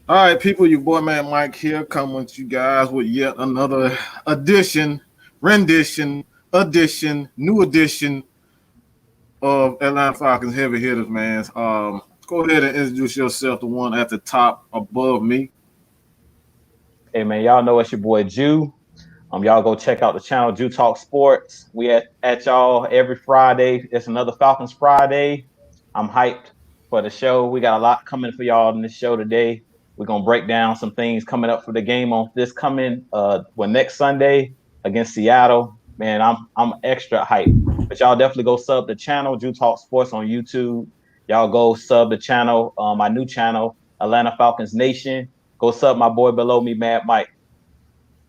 All right, people, your boy man Mike here, coming with you guys with yet another edition, rendition, edition, new edition of Atlanta Falcons Heavy Hitters, man. Go ahead and introduce yourself, the one at the top above me. Hey man, y'all know it's your boy Jew. Y'all go check out the channel Jew Talk Sports. We at y'all every Friday. It's another Falcons Friday. I'm hyped for the show. We got a lot coming for y'all in this show today. We're gonna break down some things coming up for the game on this coming next Sunday against Seattle. Man, I'm extra hyped. But y'all definitely go sub the channel Jew Talk Sports on YouTube. Y'all go sub the channel, my new channel, Atlanta Falcons Nation. Go sub my boy below me, Mad Mike.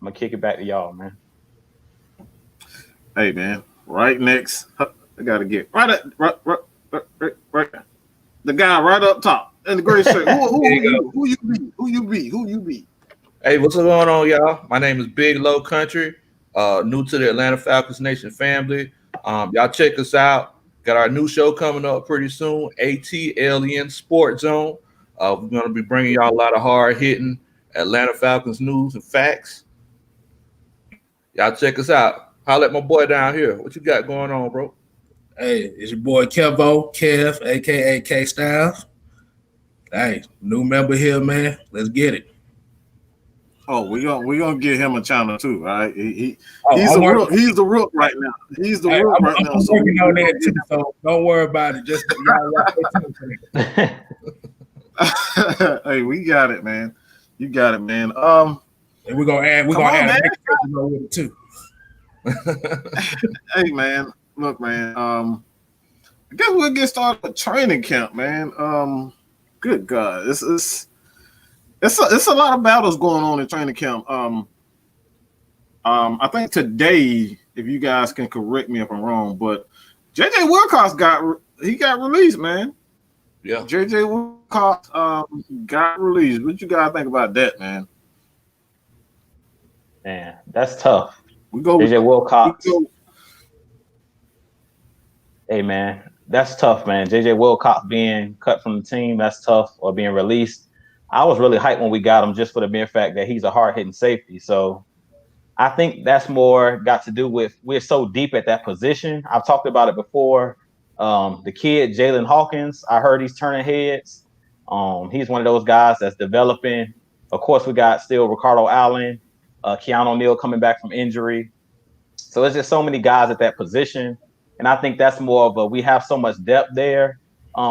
I'm gonna kick it back to y'all, man. Hey, man, right next, I gotta get right, the guy right up top in the gray shirt. Who you be? Hey, what's going on, y'all? My name is Big Low Country, new to the Atlanta Falcons Nation family. Y'all check us out. Got our new show coming up pretty soon, ATLN Sports Zone. We're going to be bringing y'all a lot of hard-hitting Atlanta Falcons news and facts. Y'all check us out. Holla at my boy down here. What you got going on, bro? Hey, it's your boy Kev, aka K Styles. Hey, new member here, man. Let's get it. Oh, we gonna give him a channel too, right? He's the rook right now. He's the rook right now. I'm working on that too, so don't worry about it. Just hey, we got it, man. You got it, man. And we're gonna add with it too. Hey, man. Look, man. I guess we'll get started with training camp, man. Good God, it's a lot of battles going on in training camp. I think today, if you guys can correct me if I'm wrong, but JJ Wilcox got released, man. Yeah, JJ Wilcox got released. What you guys think about that, man? Man, that's tough. We go JJ Wilcox. Hey man, that's tough, man. JJ Wilcox being cut from the team, that's tough, or being released. I was really hyped when we got him just for the mere fact that he's a hard-hitting safety. So I think that's more got to do with we're so deep at that position. I've talked about it before. The kid, Jalen Hawkins, I heard he's turning heads. He's one of those guys that's developing. Of course, we got still Ricardo Allen, Keanu O'Neal coming back from injury. So there's just so many guys at that position. And I think that's more of we have so much depth there.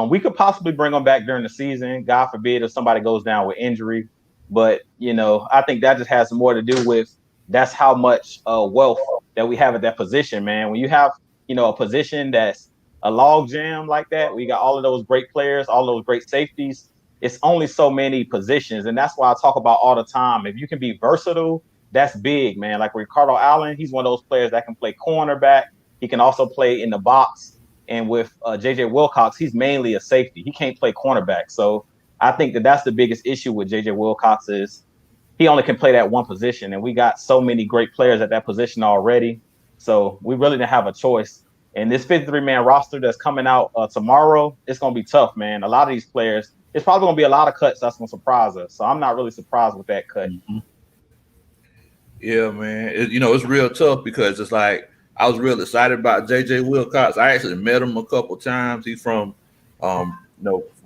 We could possibly bring them back during the season. God forbid if somebody goes down with injury. But, I think that just has more to do with that's how much wealth that we have at that position, man. When you have, a position that's a log jam like that, we got all of those great players, all those great safeties. It's only so many positions. And that's why I talk about all the time. If you can be versatile, that's big, man. Like Ricardo Allen, he's one of those players that can play cornerback. He can also play in the box. And with JJ Wilcox, he's mainly a safety. He can't play cornerback. So I think that's the biggest issue with JJ Wilcox is he only can play that one position. And we got so many great players at that position already. So we really didn't have a choice. And this 53-man roster that's coming out tomorrow, it's going to be tough, man. A lot of these players, it's probably going to be a lot of cuts that's going to surprise us. So I'm not really surprised with that cut. Mm-hmm. Yeah, man. It's real tough because it's like, I was real excited about JJ Wilcox. I actually met him a couple times. He's from, from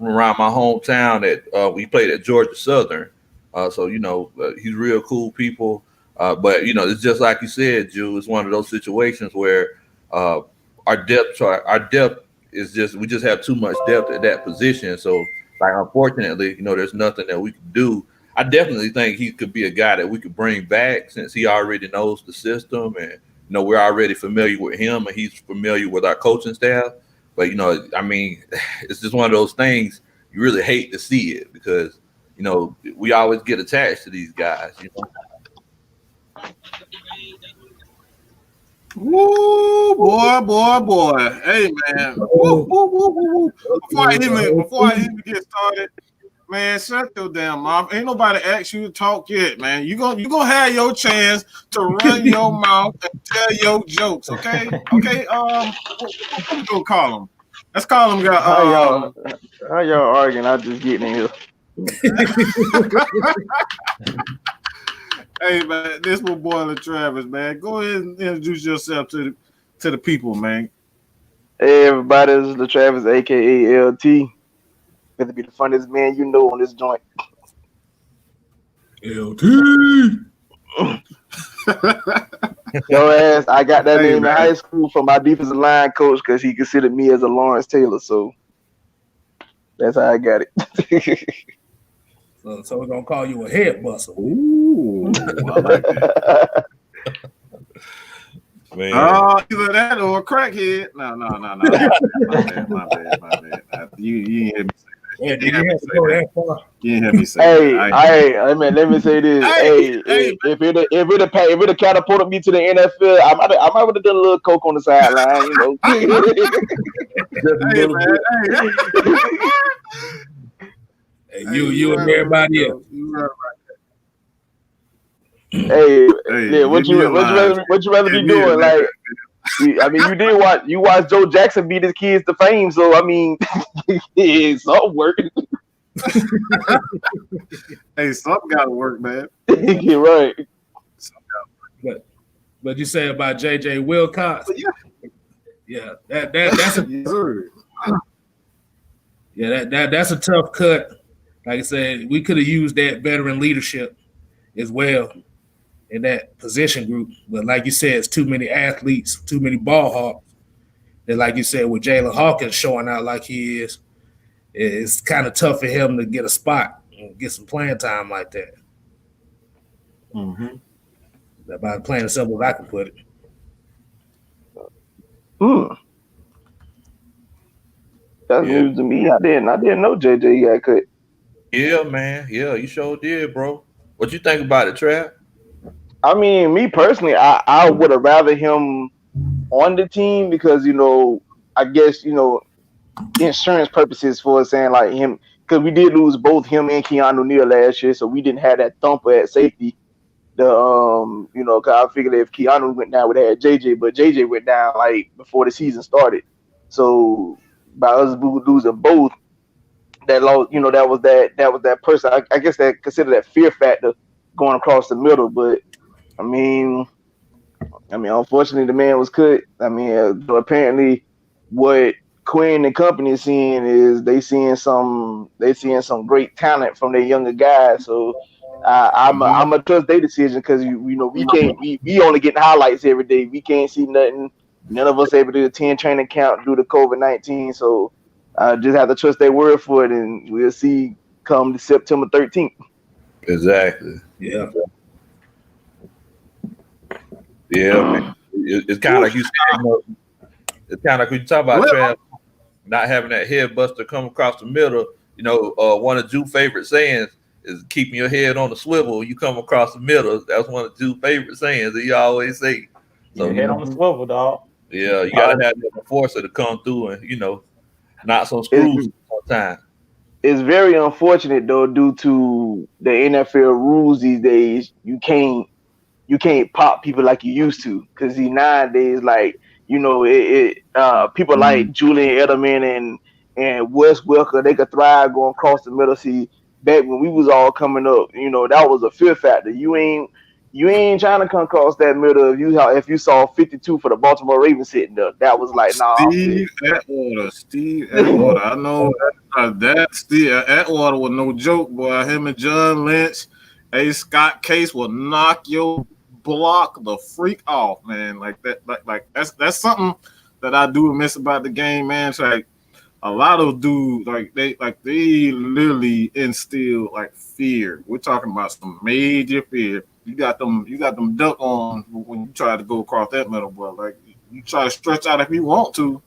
around my hometown. That we played at Georgia Southern. So he's real cool people. But it's just like you said, Jew. It's one of those situations where our depth is just we just have too much depth at that position. So like unfortunately, there's nothing that we can do. I definitely think he could be a guy that we could bring back since he already knows the system and. We're already familiar with him and he's familiar with our coaching staff. But, it's just one of those things you really hate to see it because, we always get attached to these guys, Woo, boy. Hey, man. Woo. Before I even get started, man, shut your damn mouth. Ain't nobody asked you to talk yet, man. You gonna have your chance to run your mouth and tell your jokes, okay? Okay. What we gonna call him? Let's call him. How y'all arguing? I'm just getting in here. Hey man, this was Boiler Travis, man. Go ahead and introduce yourself to the people, man. Hey everybody, this is the Travis, aka LT. Gonna be the funniest man you know on this joint. LT. Yo ass, I got that Hey, name man. in high school from my defensive line coach because he considered me as a Lawrence Taylor, so that's how I got it. So we're gonna call you a head buster. Ooh, I like that. Man. Either that or a crackhead. No. My bad. You ain't hear me say that. Yeah, did you have to go that far? You ain't hear me say Hey, that. I mean, let me say this. Hey, If it had catapulted me to the NFL, I might have done a little coke on the sideline, you know. Hey, man. Hey, you and everybody else. You right. Hey, Hey, yeah, what you rather be doing? Like, I mean, you watch Joe Jackson beat his kids to fame, so I mean, it's all working. Hey, something got to work, man. You're right. But you say about JJ Wilcox, yeah, that's a tough cut. Like I said, we could have used that veteran leadership as well in that position group. But like you said, it's too many athletes, too many ball hawks. And like you said, with Jalen Hawkins showing out like he is, it's kind of tough for him to get a spot and get some playing time like that. Mm-hmm. About plain and simple as I can put it. That's news to me. I didn't know JJ got cut. Yeah, man. Yeah, you sure did, bro. What you think about it, Trav? I mean, me personally, I would have rather him on the team because, you know, I guess, you know, insurance purposes for saying like him, because we did lose both him and Keanu Neal last year, so we didn't have that thumper at safety. You know, because I figured if Keanu went down, we'd have had JJ, but JJ went down like before the season started. So by us losing both, that lost, you know, that was that person. I guess that consider that fear factor going across the middle. But I mean, unfortunately, the man was cut. I mean, apparently, what Quinn and company is seeing is they seeing some great talent from their younger guys. So I'm gonna trust their decision because you know we can't we only getting highlights every day. We can't see nothing. None of us able to attend training camp due to COVID-19. So I just have to trust their word for it, and we'll see come September 13th. Exactly. Yeah. Yeah, man. It's kind of like you said, you know, it's kind of like when you talk about Trav not having that head buster come across the middle. You know, one of Drew's favorite sayings is keeping your head on the swivel. You come across the middle. That's one of Drew's favorite sayings that he always say. So head on the swivel, dog. Yeah, you gotta have that enforcer to come through and, you know, knock some screws sometimes. It's very unfortunate though, due to the NFL rules these days. You can't pop people like you used to, because nowadays, like, you know, people like Julian Edelman and Wes Welker, they could thrive going across the middle. See, back when we was all coming up, you know, that was a fear factor. You ain't trying to come across that middle. If you saw 52 for the Baltimore Ravens sitting there, that was like, nah. Steve Atwater. I know that Steve Atwater was no joke, boy. Him and John Lynch, Scott Case will knock your block the freak off, man. Like that, like that's something that I do miss about the game, man. It's like a lot of dudes, they literally instill like fear. We're talking about some major fear. You got them duck on when you try to go across that middle, boy. Like you try to stretch out if you want to.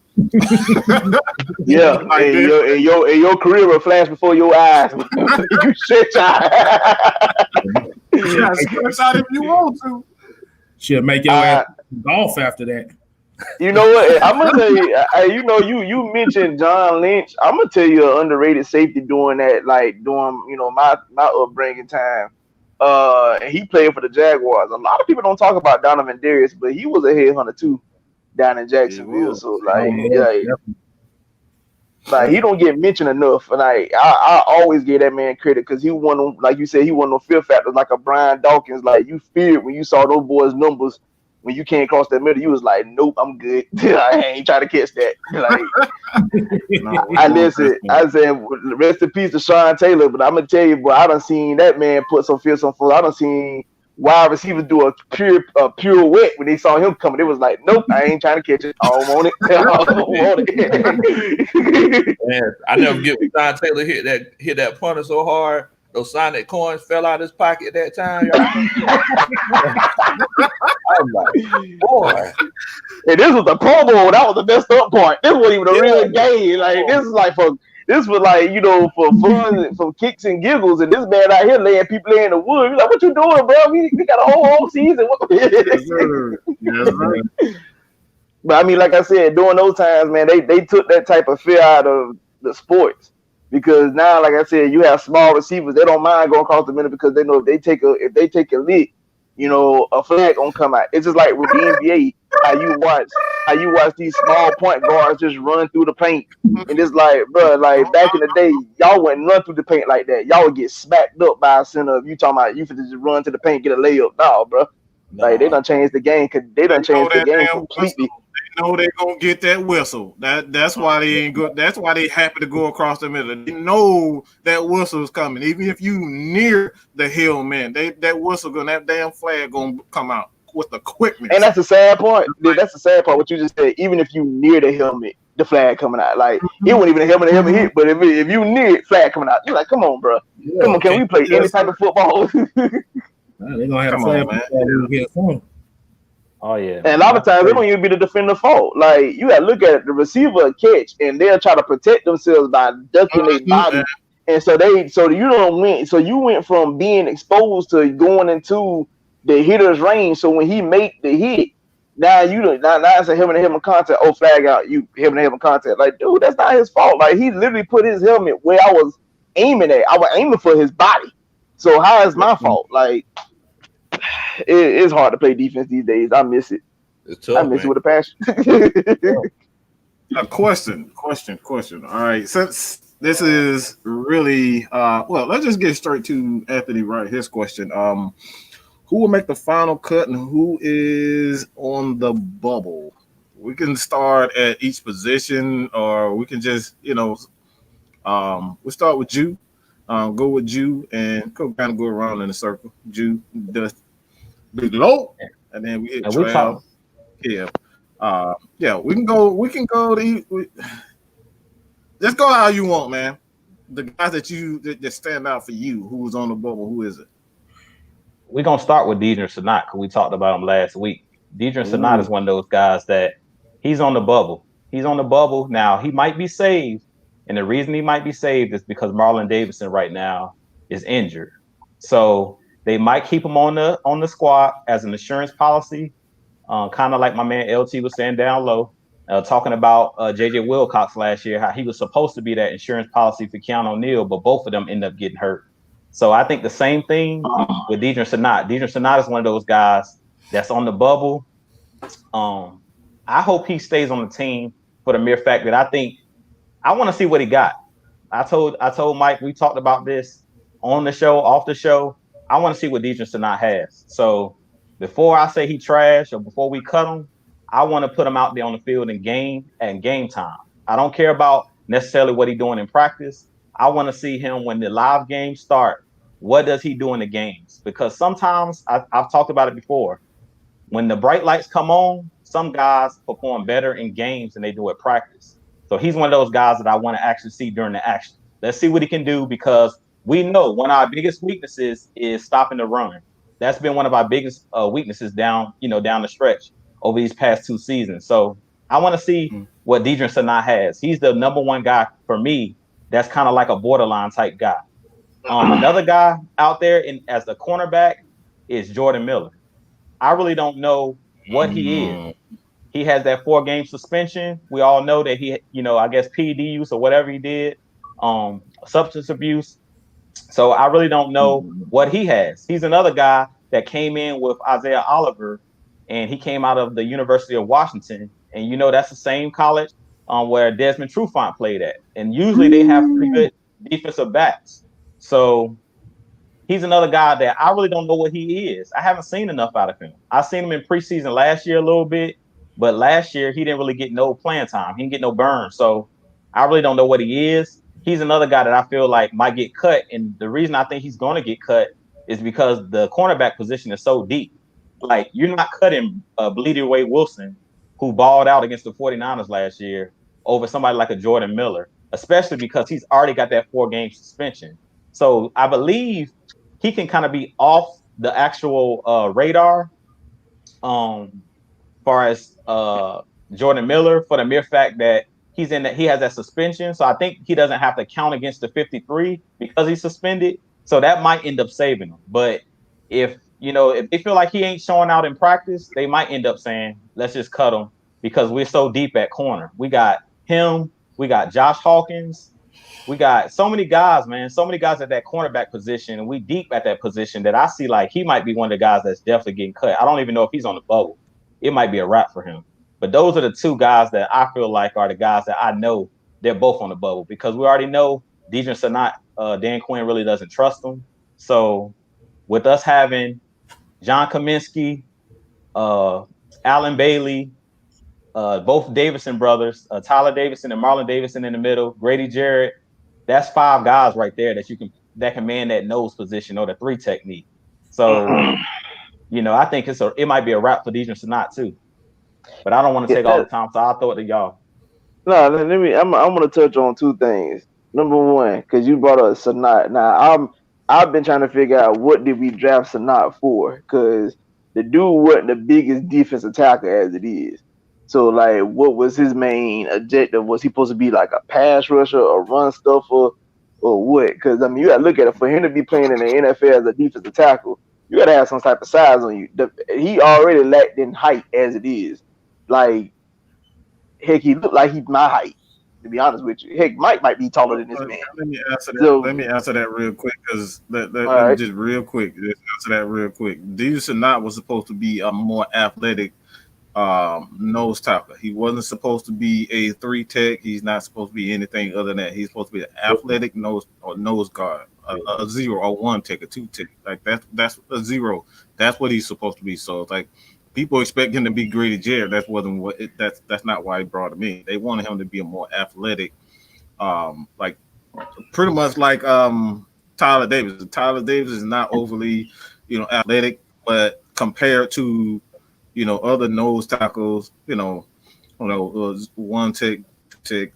Yeah, like and your career will flash before your eyes. You stretch out. You gotta stretch out if you want to. She'll make your ass golf after that. You know what? I'm gonna tell you. You know, you mentioned John Lynch. I'm gonna tell you an underrated safety doing that. Like during, you know, my upbringing time. And he played for the Jaguars. A lot of people don't talk about Donovan Darius, but he was a headhunter too down in Jacksonville. So like, Like he don't get mentioned enough, and I always give that man credit because he won, like you said, he won no fear factors like a Brian Dawkins. Like you feared when you saw those boys' numbers when you came across that middle, you was like, nope, I'm good. I ain't trying to catch that. Like I said, rest in peace to Sean Taylor, but I'm gonna tell you, boy, I done seen that man put some fear, some full. I done seen wide receivers do a pirouette when they saw him coming. It was like, nope, I ain't trying to catch it. I don't want it. I don't want it. Man, I never get when Sean Taylor hit that punter so hard. Those Sonic coins fell out of his pocket that time. I'm like, boy. And this was the Pro Bowl. That was the messed up part. This wasn't even a real game. Like this was like, you know, for fun, for kicks and giggles. And this man out here laying people in the wood. You're like, what you doing, bro? We got a whole season. Yes, but I mean, like I said, during those times, man, they took that type of fear out of the sports. Because now, like I said, you have small receivers. They don't mind going across the middle because they know if they take a lick, you know, a flag gonna come out. It's just like with the NBA, how you watch these small point guards just run through the paint, and it's like, bro, like back in the day, y'all wouldn't run through the paint like that. Y'all would get smacked up by a center. If you talking about you could just run to the paint, get a layup. No, bro. Like they done changed the game because they done changed the game completely. They know they're gonna get that whistle. That's why they ain't good. That's why they happy to go across the middle. They know that whistle's coming. Even if you near the hill, man, that whistle that damn flag gonna come out with the quickness. And that's the sad part. That's the sad part. What you just said. Even if you near the helmet, the flag coming out. Like it wasn't even a helmet hit. But if you near it, flag coming out. You're like, come on, bro. Yeah, come on, can we play any type of football? They're gonna have a flag man. Oh yeah. And a lot of times it don't even be the defender's fault. Like you gotta look at it, the receiver catch and they'll try to protect themselves by ducking their body. And so you don't win. So you went from being exposed to going into the hitter's range. So when he make the hit, now it's a helmet contact. Oh, flag out, you helmet contact. Like, dude, that's not his fault. Like he literally put his helmet where I was aiming at. I was aiming for his body. So how is my fault? Like it's hard to play defense these days. I miss it. It's tough, I miss it with a passion. A question. All right, since this is really well, let's just get straight to Anthony right. His question. Who will make the final cut and who is on the bubble? We can start at each position, or we can just, we'll start with you. Go with you and kind of go around in a circle. Jew does below, and then we hit Trav. Yeah, we can go. Just go how you want, man. The guys that stand out for you, who's on the bubble, who is it? We're gonna start with Deidre Sanat because we talked about him last week. Deidre Sanat is one of those guys that he's on the bubble. He's on the bubble now. He might be saved. And the reason he might be saved is because Marlon Davidson right now is injured. So they might keep him on the squad as an insurance policy, kind of like my man LT was saying down low, talking about JJ Wilcox last year, how he was supposed to be that insurance policy for Keanu O'Neal, but both of them end up getting hurt. So I think the same thing with Deidre Sanat. Deidre Sanat is one of those guys that's on the bubble. I hope he stays on the team for the mere fact that I want to see what he got. I told Mike, we talked about this on the show, off the show. I want to see what Deidre Sanat has. So before I say he trash or before we cut him, I want to put him out there on the field in game time. I don't care about necessarily what he's doing in practice. I want to see him when the live games start. What does he do in the games? Because sometimes I've talked about it before. When the bright lights come on, some guys perform better in games than they do at practice. So he's one of those guys that I want to actually see during the action. Let's see what he can do because we know one of our biggest weaknesses is stopping the run. That's been one of our biggest weaknesses down the stretch over these past 2 seasons. So I want to see what Deidre Sanat has. He's the number one guy for me. That's kind of like a borderline type guy. Another guy out there as the cornerback is Jordan Miller. I really don't know what he is. He has that 4-game suspension. We all know that he, I guess PED use or whatever he did, substance abuse. So I really don't know what he has. He's another guy that came in with Isaiah Oliver, and he came out of the University of Washington. And that's the same college where Desmond Trufant played at, and usually they have pretty good defensive backs. So he's another guy that I really don't know what he is. I haven't seen enough out of him. I've seen him in preseason last year a little bit, but last year he didn't really get no playing time. He didn't get no burn. So I really don't know what he is. He's another guy that I feel like might get cut. And the reason I think he's going to get cut is because the cornerback position is so deep. Like, you're not cutting Bleedy Way Wilson, who balled out against the 49ers last year, over somebody like a Jordan Miller, especially because he's already got that 4-game suspension. So I believe he can kind of be off the actual radar far as Jordan Miller, for the mere fact that he has that suspension. So I think he doesn't have to count against the 53 because he's suspended. So that might end up saving him. But if they feel like he ain't showing out in practice, they might end up saying, let's just cut him because we're so deep at corner. We got him, we got Josh Hawkins, we got so many guys, man, so many guys at that cornerback position, and we deep at that position that I see like he might be one of the guys that's definitely getting cut. I don't even know if he's on the bubble. It might be a wrap for him. But those are the two guys that I feel like are the guys that I know they're both on the bubble, because we already know Dejan Sanat, Dan Quinn really doesn't trust them. So with us having John Kaminsky, Alan Bailey, both Davison brothers, Tyler Davison and Marlon Davison in the middle, Grady Jarrett, that's 5 guys right there that can man that nose position or the 3 technique. So, I think it might be a wrap for Dejan Sanat too. But I don't want to take all the time, so I'll throw it to y'all. No, I'm gonna touch on 2 things. Number one, because you brought up Sanat. Now I've been trying to figure out what did we draft Sanat for, because the dude wasn't the biggest defensive tackle as it is. So, like, what was his main objective? Was he supposed to be like a pass rusher, a run stuffer, or what? Because, I mean, you got to look at it. For him to be playing in the NFL as a defensive tackle, you got to have some type of size on you. He already lacked in height as it is. Like, heck, he looked like he's my height, to be honest with you. Heck, Mike might be taller than this man. Let me answer that real quick, because just real quick. Just answer that real quick. Dejan Sanat was supposed to be a more athletic nose tackle. He wasn't supposed to be a 3 tech. He's not supposed to be anything other than that. He's supposed to be an athletic nose guard, a 0 or 1 tech, a 2 tech. Like that's a 0. That's what he's supposed to be. So it's like people expect him to be Grady Jarrett. That's not why he brought him in. They wanted him to be a more athletic, like pretty much like Tyler Davis. Tyler Davis is not overly, athletic, but compared to other nose tackles, 1 tech, 2 tech.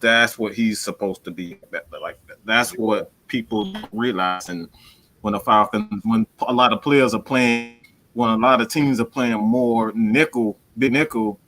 That's what he's supposed to be. That's what people realize. And when a lot of players are playing, when a lot of teams are playing more big nickel,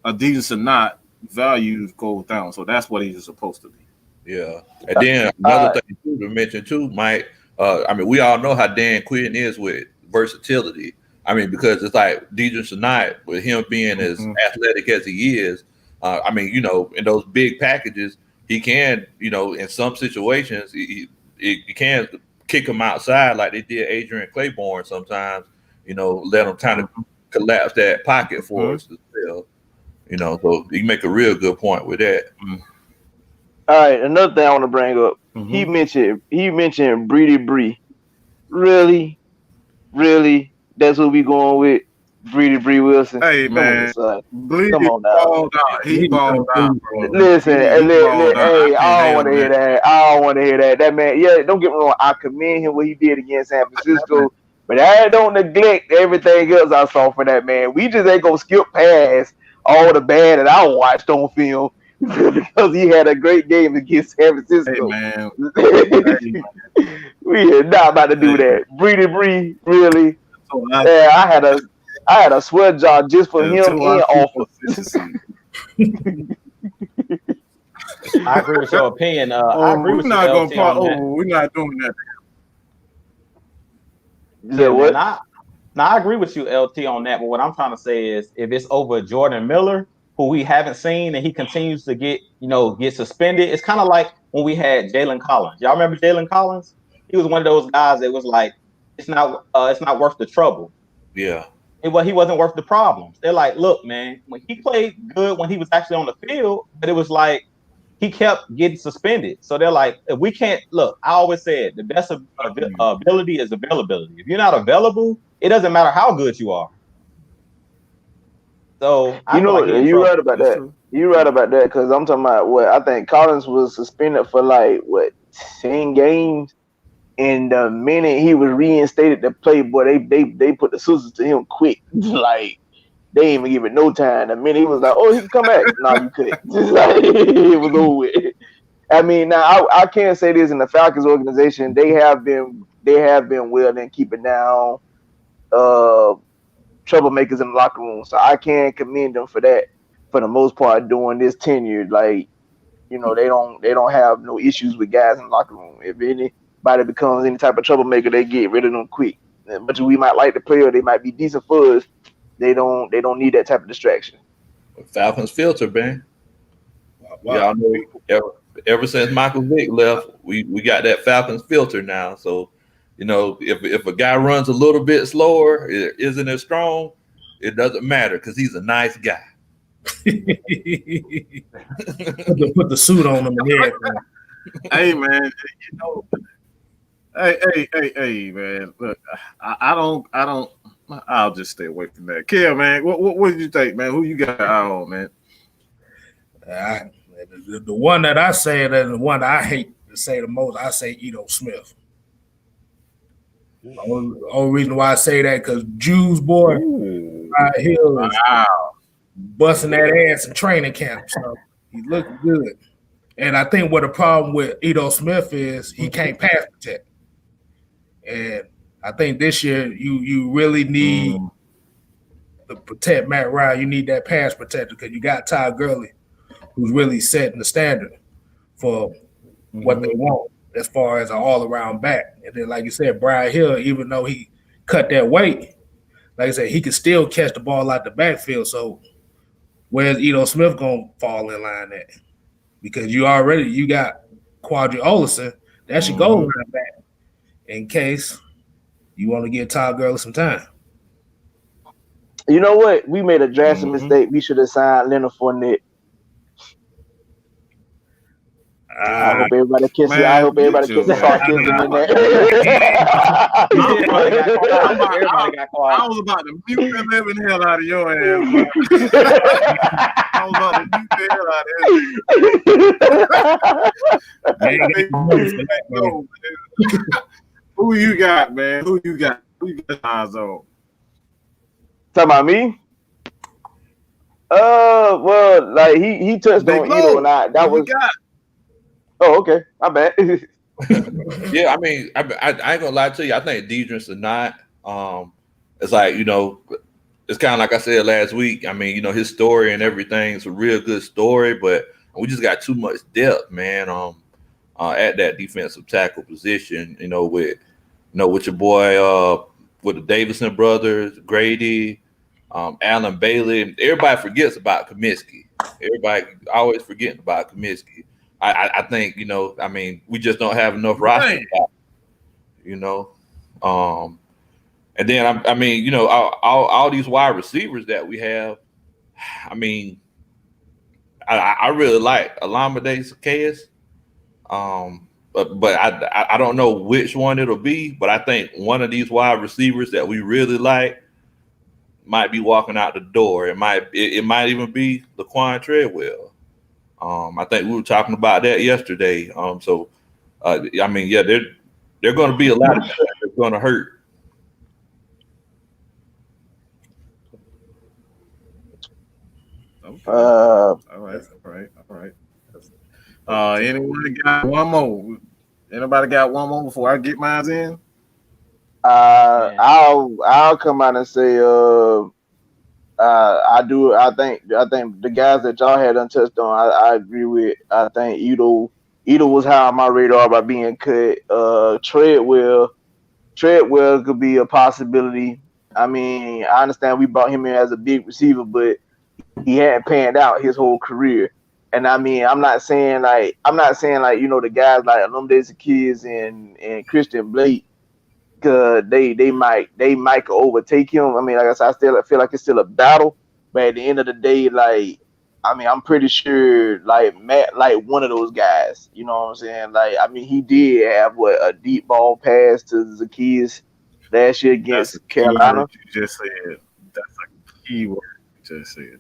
a Dejan Sanat values goes down. So that's what he's supposed to be. Yeah. And then another thing to mention too, Mike. We all know how Dan Quinn is with versatility. Because it's like Dejan Sanat, with him being as athletic as he is, in those big packages, he can, in some situations, he can kick him outside like they did Adrian Claiborne sometimes, let him kind of collapse that pocket for us as well. So you make a real good point with that. All right, another thing I want to bring up. He mentioned Breedy Bree. Really? That's what we going with? Breedy Bree Wilson? Hey, man. Come on now. He balled out, bro. Listen, hey, I don't want to hear that. That man, yeah, don't get me wrong. I commend him what he did against San Francisco, but I don't neglect everything else I saw for that man. We just ain't going to skip past all the bad that I watched on film because he had a great game against San Francisco. Hey, man. We are not about to do that. Breedy Bree, really? Yeah, I had a sweat jar just for him and offer. I agree with your opinion. I agree with you. We're not doing that. What? I agree with you, LT, on that. But what I'm trying to say is, if it's over Jordan Miller, who we haven't seen, and he continues to get suspended, it's kind of like when we had Jalen Collins. Y'all remember Jalen Collins? He was one of those guys that was like, it's not worth the trouble. Yeah. Well, he wasn't worth the problems. They're like, look, man, when he played good when he was actually on the field, but it was like he kept getting suspended. So they're like, if we can't look, I always said the best ability is availability. If you're not available, it doesn't matter how good you are. So I feel like you're right about that. You're right about that because I'm talking about what I think Collins was suspended for 10 games. And the minute he was reinstated to play, boy, they put the scissors to him quick. Like they didn't even give it no time. The minute he was like, "Oh, he can come back," no, you couldn't. It was over with. I mean, now I can't say this in the Falcons organization. They have been well in keeping down troublemakers in the locker room. So I can commend them for that. For the most part, during this tenure, they don't have no issues with guys in the locker room. If anybody becomes any type of troublemaker, they get rid of them quick. But we might like the player, they might be decent for us. They don't need that type of distraction. Falcons filter, man. Wow. Y'all know ever since Michael Vick left, we got that Falcons filter now. So, if a guy runs a little bit slower, isn't as strong, it doesn't matter because he's a nice guy. Put the suit on him again. Hey man, hey man. Look, I don't. I'll just stay away from that. Kel, man, what did you think, man? Who you got on, man? The one that I say, and the one that I hate to say the most, I say Ito Smith. The only reason why I say that because Jews boy, he was busting that ass in training camp, so he looked good. And I think what the problem with Ito Smith is he can't pass protect. And I think this year you really need to protect Matt Ryan. You need that pass protector because you got Todd Gurley, who's really setting the standard for what they want as far as an all-around back. And then, like you said, Brian Hill, even though he cut that weight, like I said, he can still catch the ball out the backfield. So where's Ito Smith going to fall in line at? Because you got Quadri Olison. That should go line back in case you want to give Todd Gurley some time. You know what? We made a drastic mistake. We should have signed Leonard Fournette. I hope everybody kisses. I hope everybody kisses sarcasm in there. Everybody got quiet. I was about to mute the living hell out of your ass. I was about to mute the hell out of it. Who you got, man? Who you got eyes on? Talking about me? Well, like he touched on Ito and that was. Oh, okay. I bet. Yeah, I mean, I ain't gonna lie to you. I think Deidris or not. It's like it's kind of like I said last week. I mean, his story and everything is a real good story, but we just got too much depth, man. At that defensive tackle position, with your boy, with the Davidson brothers, Grady, Alan Bailey. Everybody forgets about Comiskey. Everybody always forgetting about Comiskey. I think, I mean, we just don't have enough roster, and then, I mean, all these wide receivers that we have, I mean, I really like Olamide Zaccheaus, but I don't know which one it'll be, but I think one of these wide receivers that we really like might be walking out the door. It might even be Laquan Treadwell. I think we were talking about that yesterday. I mean, yeah, they're going to be a lot of stuff that's going to hurt. Okay. All right. Anyone got one more? Anybody got one more before I get mine in? I'll come out and say I do. I think the guys that y'all had untouched on, I agree with. I think Ito was high on my radar by being cut. Treadwell could be a possibility. I mean, I understand we brought him in as a big receiver, but he hadn't panned out his whole career. And I mean, I'm not saying like the guys like Olamide Zaccheaus and Christian Blake. they might overtake him. I mean, like I said, I still feel like it's still a battle, but at the end of the day, like I mean, I'm pretty sure like Matt, like one of those guys. You know what I'm saying? Like I mean, he did have a deep ball pass to Zacchaeus last year That's a against key Carolina. word you just said. That's a key word you just said.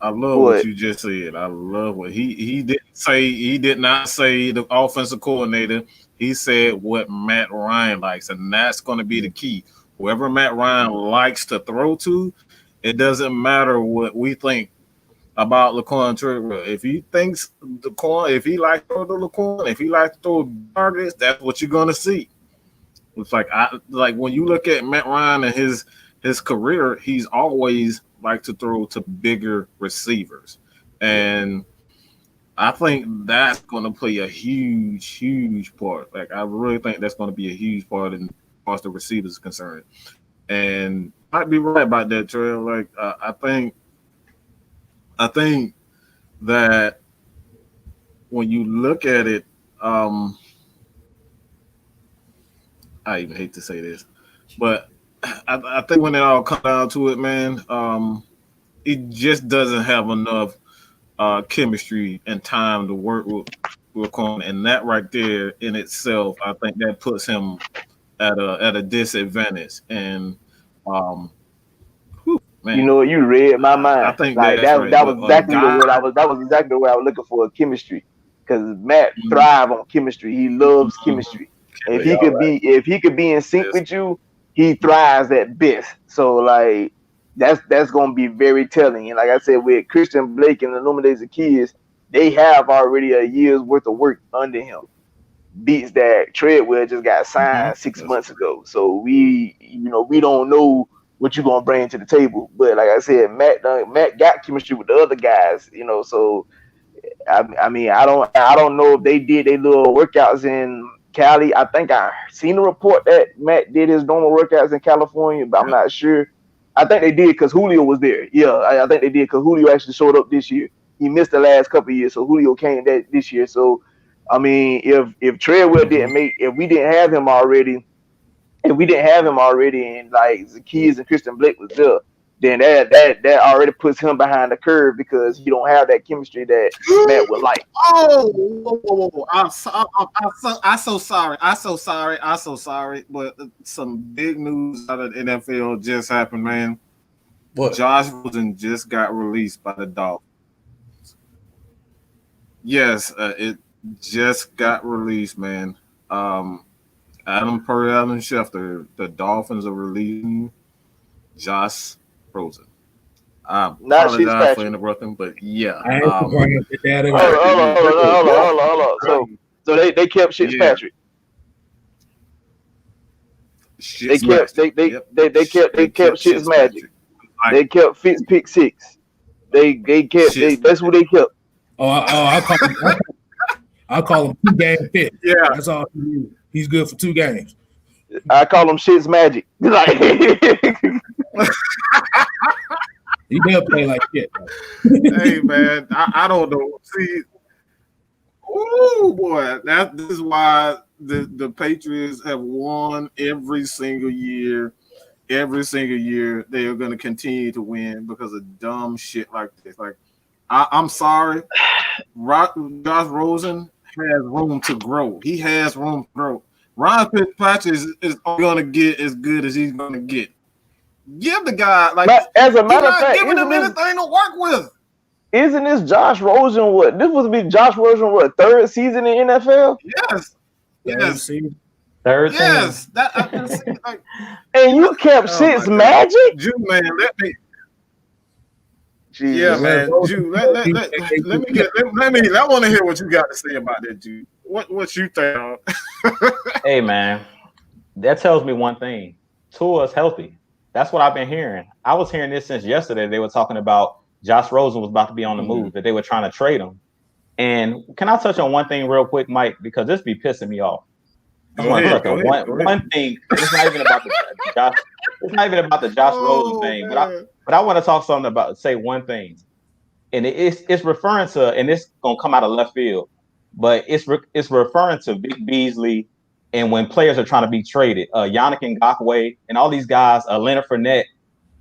I love what But you just said. I love what he didn't say. He did not say the offensive coordinator. He said what Matt Ryan likes, and that's going to be the key. Whoever Matt Ryan likes to throw to, it doesn't matter what we think about Laquan Treadwell. If he thinks if he likes to throw to Laquan, if he likes to throw targets, that's what you're going to see. It's like when you look at Matt Ryan and his career, he's always like to throw to bigger receivers. And I think that's going to play a huge part. Like, I really think that's going to be a huge part as far as the receivers is concerned. And might be right about that, Trey. Like, I think that when you look at it, I even hate to say this, but I think when it all comes down to it, man, it just doesn't have enough chemistry and time to work with Cohen, and that right there in itself, I think that puts him at a disadvantage. And man, you know, you read my mind. I think like that's right. that was exactly what I was. That was exactly what I was looking for, chemistry. Because Matt thrive on chemistry. He loves chemistry. If he could be in sync with you, he thrives at best. So like that's gonna be very telling. And like I said, with Christian Blake and the Illuminates of Kids, they have already a year's worth of work under him. Beats that Treadwell just got signed 6 months ago. So we don't know what you're gonna bring to the table. But like I said, Matt got chemistry with the other guys, so I mean, I don't know if they did their little workouts in Cali. I think I seen a report that Matt did his normal workouts in California, but I'm not sure. I think they did because Julio was there. Yeah, I think they did because Julio actually showed up this year. He missed the last couple of years, so Julio came this year. So, I mean, if Treadwell if we didn't have him already, and like Zacchaeus and Christian Blake was there, then that already puts him behind the curve because you don't have that chemistry that Matt would like. Oh, I'm so sorry. But some big news out of the NFL just happened, man. What? Josh Rosen just got released by the Dolphins. Yes, it just got released, man. Adam Schefter, the Dolphins are releasing Josh Rosen. I apologize for interrupting, but yeah. I have to bring up the data. Hold on. So they kept Fitzpatrick. They kept Shit's magic. They kept Fitz pick six. They kept that's who they kept. I'll call him 2 game fit. Yeah, that's all he needs. He's good for 2 games. I call him Shit's magic. He will play like shit. Hey man, I don't know. See, oh boy, this is why the Patriots have won every single year. Every single year, they are going to continue to win because of dumb shit like this. Like, I'm sorry, Josh Rosen has room to grow. He has room to grow. Ryan Fitzpatrick is going to get as good as he's going to get. Give the guy as a matter of fact, giving him anything to work with. Isn't this Josh Rosen? This was be Josh Rosen 3rd season in NFL? Yes. Third. Yes. And you kept Shit's magic? Jew man, let me. Yeah, man. Jew, let me. I want to hear what you got to say about that, Jew. What you think? Hey, man, that tells me one thing: Tua's healthy. That's what I've been hearing. I was hearing this since yesterday. They were talking about Josh Rosen was about to be on the move, that they were trying to trade him. And can I touch on one thing real quick, Mike? Because this be pissing me off. I want to touch on one thing. It's not even about the Josh. It's not even about the Josh Rosen thing. But I want to say one thing, and it's referring to, and it's gonna come out of left field, but it's referring to Vic Beasley And when players are trying to be traded, Yannick Ngakoue and all these guys, Leonard Fournette,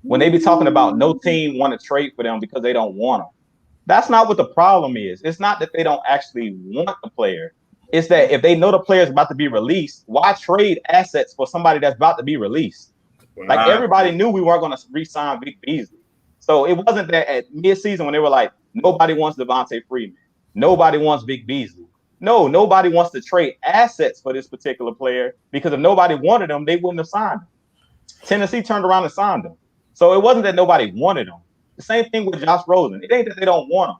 when they be talking about no team want to trade for them because they don't want them. That's not what the problem is. It's not that they don't actually want the player. It's that if they know the player is about to be released, why trade assets for somebody that's about to be released? Like everybody knew we weren't going to re-sign Vic Beasley. So it wasn't that at mid-season when they were like, nobody wants Devontae Freeman. Nobody wants Vic Beasley. No, nobody wants to trade assets for this particular player because if nobody wanted him, they wouldn't have signed him. Tennessee turned around and signed him. So it wasn't that nobody wanted him. The same thing with Josh Rosen. It ain't that they don't want him.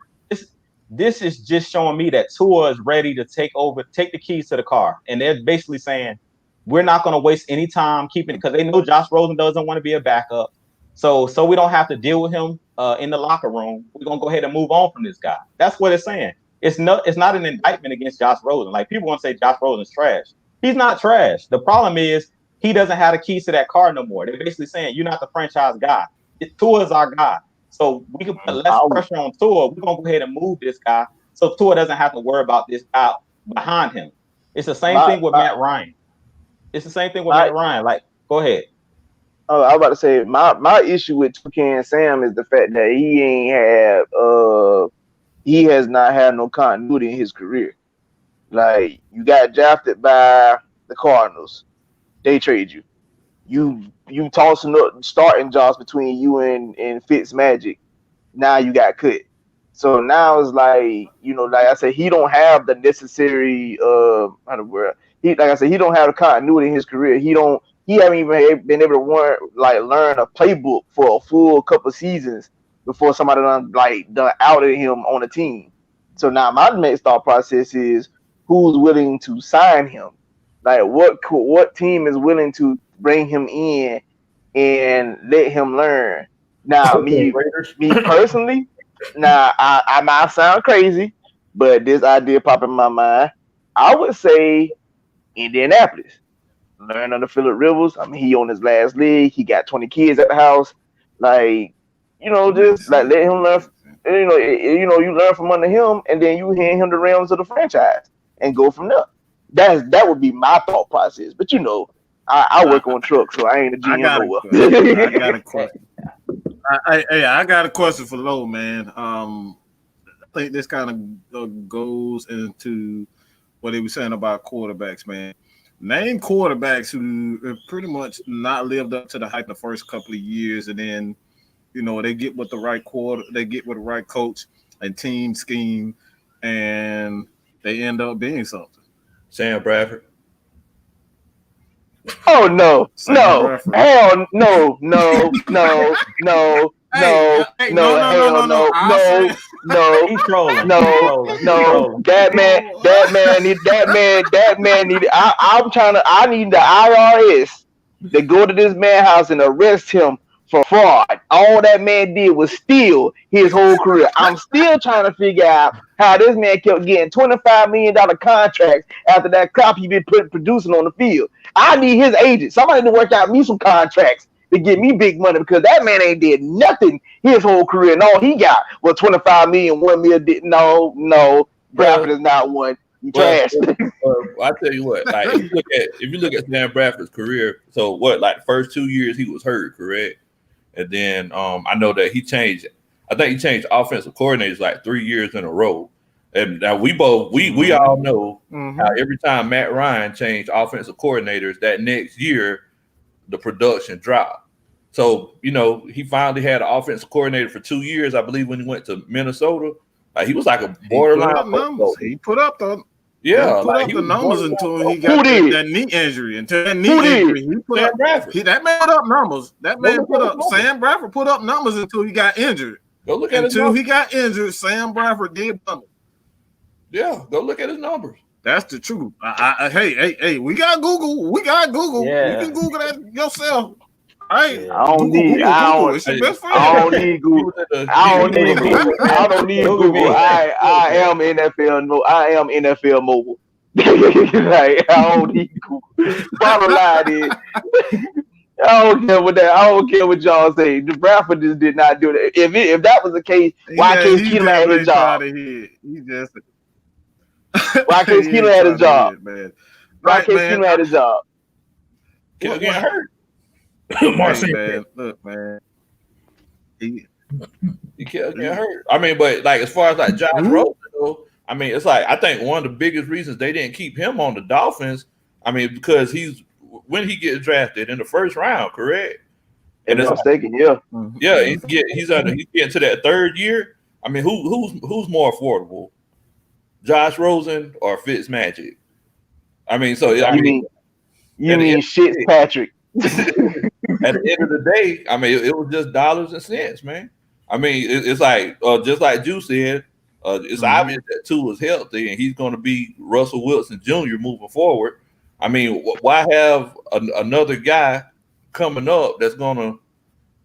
This is just showing me that Tua is ready to take the keys to the car. And they're basically saying, we're not going to waste any time keeping it because they know Josh Rosen doesn't want to be a backup. So we don't have to deal with him in the locker room. We're going to go ahead and move on from this guy. That's what it's saying. It's not an indictment against Josh Rosen. Like people want to say Josh Rosen's trash. He's not trash. The problem is he doesn't have the keys to that car no more. They're basically saying you're not the franchise guy. Tua is our guy. So we can put less pressure on Tua. We're going to go ahead and move this guy so Tua doesn't have to worry about this guy behind him. It's the same thing with Matt Ryan. It's the same thing with Matt Ryan. Like, go ahead. Oh, I was about to say my issue with Toucan Sam is the fact that he has not had no continuity in his career. Like you got drafted by the Cardinals, they trade you. You tossing up starting jobs between you and Fitzmagic. Now you got cut. So now it's like, like I said, he don't have the necessary he don't have the continuity in his career. He haven't even been able to learn a playbook for a full couple seasons before somebody done outed him on the team. So now my next thought process is who's willing to sign him? Like what team is willing to bring him in and let him learn? Now me personally, I might sound crazy, but this idea popped in my mind. I would say Indianapolis. Learn under Phillip Rivers. I mean, he on his last leg. He got 20 kids at the house. Just let him learn. You learn from under him, and then you hand him the realms of the franchise and go from there. That would be my thought process. But I work on trucks, so I ain't a GM. I got a question. I got a question for Lowe, man. I think this kind of goes into what he was saying about quarterbacks, man. Name quarterbacks who have pretty much not lived up to the hype the first couple of years, and then they get with the right coach and team scheme, and they end up being something. Sam Bradford. Oh no! Hell no! He's trolling. That man needed. I need the IRS to go to this man's house and arrest him for fraud. All that man did was steal his whole career. I'm still trying to figure out how this man kept getting $25 million contracts after that crop he been producing on the field. I need his agent. Somebody to work out me some contracts to get me big money because that man ain't did nothing his whole career. And all he got was $25 million, $1 million. No, Bradford is not one. You trash. I tell you what, like if you look at Sam Bradford's career, so the first 2 years he was hurt, correct? And then I know that he changed. I think he changed offensive coordinators like 3 years in a row. And now we all know how every time Matt Ryan changed offensive coordinators, that next year the production dropped. So he finally had an offensive coordinator for 2 years, I believe, when he went to Minnesota. Like he was like a borderline. He put up the numbers until he got that knee injury. Until that knee injury, he put up numbers. That man Sam Bradford put up numbers until he got injured. Go look at his numbers. Until he got injured, Sam Bradford did something. Yeah, go look at his numbers. That's the truth. Hey, we got Google. Yeah. You can Google that yourself. Right? I don't need Google. I don't need Google. I am NFL mobile. Like, I don't need Google. Bottom line is, I don't care what y'all say. Bradford just did not do that. If that was the case, why Case Keenum had his job? Why Case Keenum had his job? Man. Why can't Keenum had his job? Kept getting hurt. Hey, man, look, man. He kept getting hurt. I mean, but like as far as like Josh Rosen, though, I mean, it's like I think one of the biggest reasons they didn't keep him on the Dolphins. I mean, because when he gets drafted in the first round, correct? And it's mistaken, yeah. Yeah, he's getting to that third year. I mean, who's more affordable, Josh Rosen or Fitzmagic? I mean, so you mean shit, Patrick. At the end of the day, I mean, it was just dollars and cents, man. I mean, it's like just like Juice said, it's obvious that Tua is healthy and he's going to be Russell Wilson Jr. moving forward. I mean, why have another guy coming up that's going to,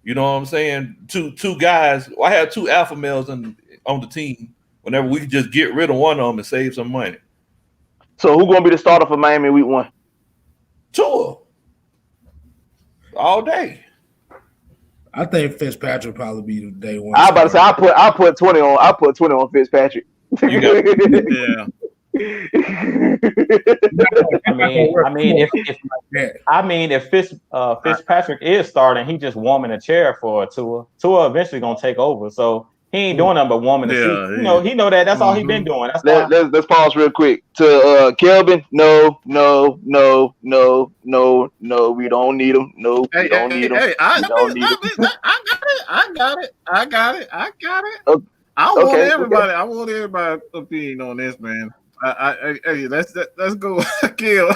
you know what I'm saying? Two guys. Why have two alpha males on the team whenever we can just get rid of one of them and save some money? So who's going to be the starter for Miami week 1? Tua. All day. I think Fitzpatrick probably be the day one. I about to say I put 20 on Fitzpatrick. You got Yeah. if Fitzpatrick is starting, he just warming a chair for Tua. Tua eventually gonna take over, so he ain't doing nothing but warming the seat. He know that. That's all he been doing. Let's pause real quick to Kelvin. No, we don't need him. No, we don't need him. I got it. I want everybody. I want everybody's opinion on this, man. Hey, let's go, Kill.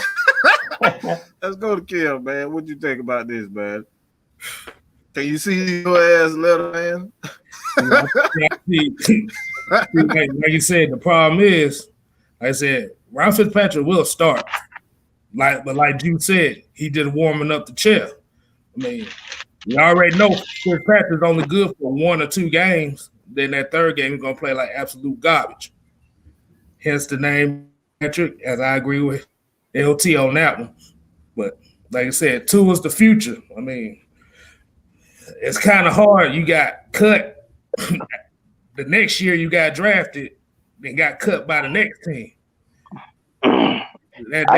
Let's go to Kill, man. What you think about this, man? Can you see your ass letter, man? Like you said, the problem is, like I said, Ryan Fitzpatrick will start. But like you said, he just warming up the chair. I mean, you already know Fitzpatrick's only good for 1 or 2 games. Then that third game, he's gonna play like absolute garbage. Hence the name Patrick, as I agree with LT on that one. But like I said, Tua is the future. I mean, it's kind of hard. You got cut the next year. You got drafted, then got cut by the next team. I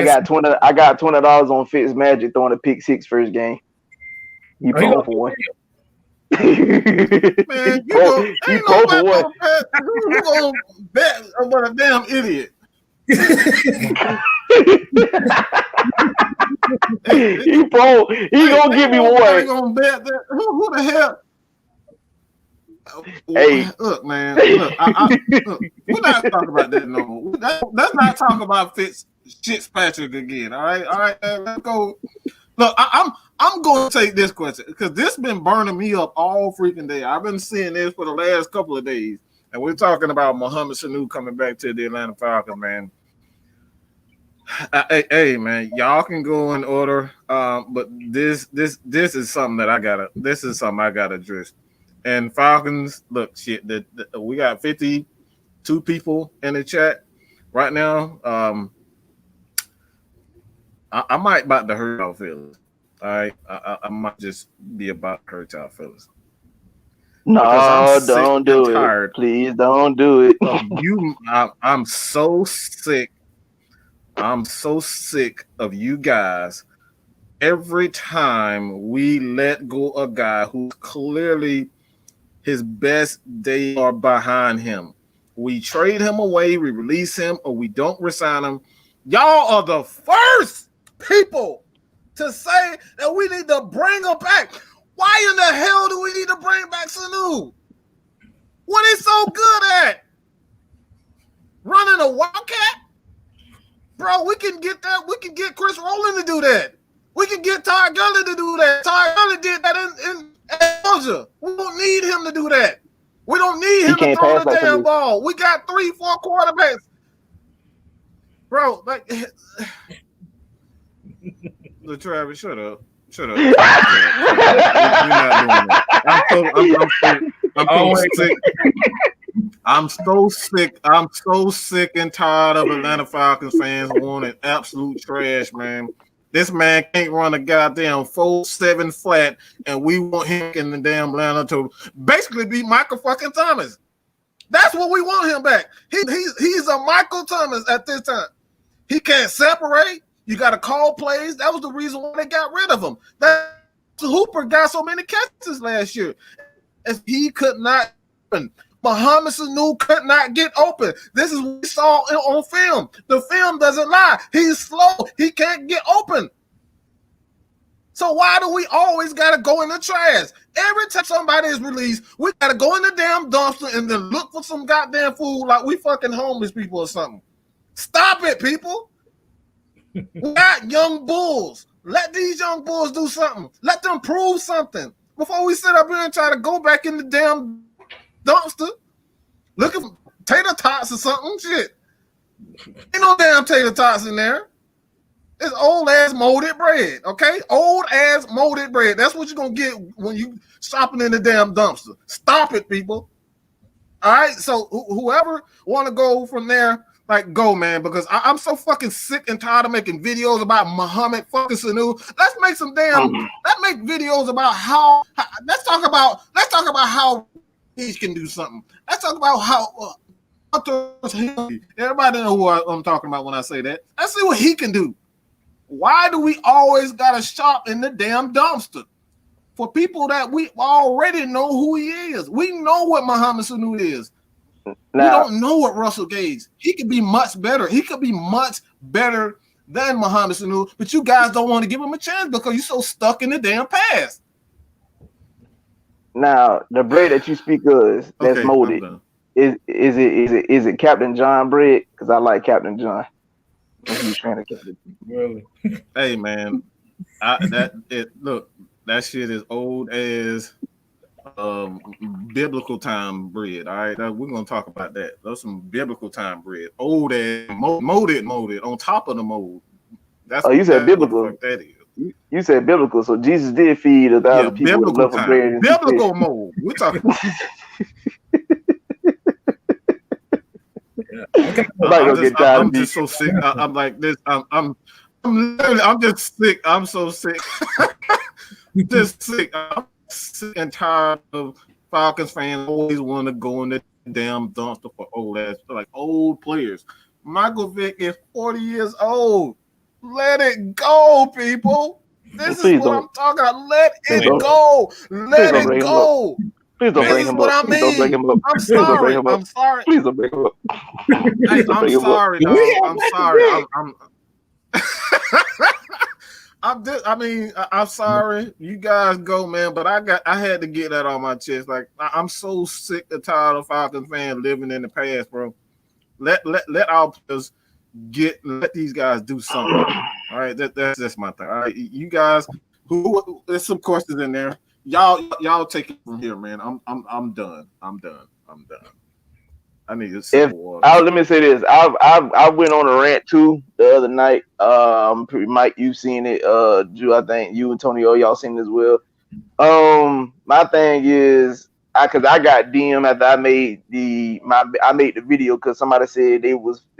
got $20 on Fitzmagic throwing a pick 6 first game. He pulled for one. Man, you gonna bet about a damn idiot. He gonna give me one. Gonna bet that. Who the hell? Hey, look, man. Look, we're not talking about that no more. Let's not talk about Fitzpatrick again. All right. Let's go. Look, I'm going to take this question because this been burning me up all freaking day. I've been seeing this for the last couple of days, and we're talking about Mohamed Sanu coming back to the Atlanta Falcons, man. Hey, man, y'all can go in order, but this is something that I gotta address. And Falcons, look, shit, we got 52 people in the chat right now. I might about to hurt y'all feelings. All right, I might just be about to hurt y'all feelings. No, don't do it. Please don't do it. I'm so sick. I'm so sick of you guys. Every time we let go a guy who's clearly his best days are behind him, we trade him away, we release him, or we don't resign him. Y'all are the first people to say that we need to bring him back. Why in the hell do we need to bring back Sanu? What is so good at? Running a wildcat? Bro, we can get that. We can get Chris Rowland to do that. We can get Ty Gurley to do that. Ty Gurley did that in Georgia. We don't need him to do that. We don't need him to throw the damn ball. We got 3-4 quarterbacks. Bro, like the Travis, shut up. Shut up. We're not doing that. I'm so sick. I'm so sick and tired of Atlanta Falcons fans wanting absolute trash, man. This man can't run a goddamn 4.7 flat, and we want him in the damn Atlanta to basically be Michael fucking Thomas. That's what we want him back. He's a Michael Thomas at this time. He can't separate. You got to call plays. That was the reason why they got rid of him. That Hooper got so many catches last year. As he could not open. Muhammad Sanu could not get open. This is what we saw on film. The film doesn't lie. He's slow. He can't get open. So why do we always got to go in the trash? Every time somebody is released, we got to go in the damn dumpster and then look for some goddamn food like we fucking homeless people or something. Stop it, people. We got young bulls. Let these young bulls do something. Let them prove something before we sit up here and try to go back in the damn dumpster looking for tater tots or something. Shit. Ain't no damn tater tots in there. It's old ass molded bread, okay? Old ass molded bread. That's what you're gonna get when you shopping in the damn dumpster. Stop it, people. All right. So whoever want to go from there, like, go, man, because I'm so fucking sick and tired of making videos about Muhammad fucking Sanu. Let's make some damn. Let's make videos about how. Let's talk about how he can do something. Let's talk about how. Everybody know who I'm talking about when I say that. Let's see what he can do. Why do we always gotta shop in the damn dumpster for people that we already know who he is? We know what Muhammad Sanu is. Now, we don't know what Russell Gage. He could be much better. He could be much better than Muhammad Sanu, but you guys don't want to give him a chance because you're so stuck in the damn past. Now, the bread that you speak of that's molded, is it Captain John bread? Because I like Captain John. Really? Hey, man, look, that shit is old as biblical time bread. All right, we're gonna talk about that. Those some biblical time bread, old as molded on top of the mold. That's you said biblical. That is. You said biblical, so Jesus did feed 1,000 people with enough of bread. Biblical mold. We're talking. I'm just so sick. I'm like this. I'm just sick. I'm so sick. Just sick. I'm sick and tired of Falcons fans always want to go in the damn dumpster for old players. Michael Vick is 40 years old. Let it go, people. This is what I'm talking about. Let it go. Let it go. Please don't bring him up. Please don't bring him up. I'm sorry. I'm sorry. Please don't bring him up. Hey, I'm sorry, dog. I'm sorry. I'm sorry. You guys go, man. But I had to get that on my chest. Like, I'm so sick and tired of Falcons fans living in the past, bro. Let our players let these guys do something. All right, that's my thing. All right, you guys. There's some questions in there. Y'all take it from here, man. I'm done. I need to say let me say this. I went on a rant too the other night. Mike, you've seen it. Drew, I think you and Tony, y'all seen it as well. My thing is, because I got DM after I made the video because somebody said they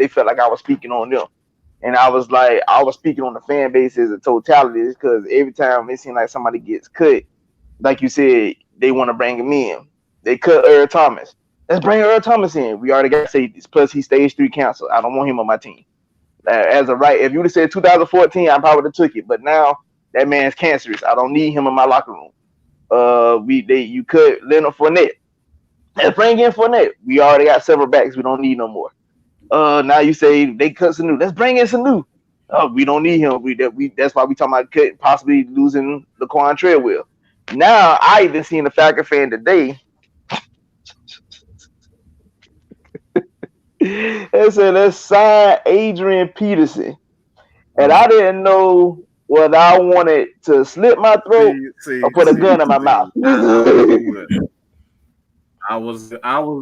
felt like I was speaking on them, and I was like, I was speaking on the fan base as a totality because every time it seems like somebody gets cut, like you said, they want to bring him in. They cut Earl Thomas. Let's bring Earl Thomas in. We already got safeties. Plus, he's stage 3 cancer. I don't want him on my team. As of right, if you would have said 2014, I probably would have took it. But now that man's cancerous. I don't need him in my locker room. You cut Leonard Fournette. Let's bring in Fournette. We already got several backs. We don't need no more. Now you say they cut Sanu. Let's bring in Sanu. We don't need him. That's why we talking about possibly losing Laquan Treadwell. Now I even seen the Falcon fan today. They said let's sign Adrian Peterson, and I didn't know whether I wanted to slit my throat or put a gun in my mouth. I was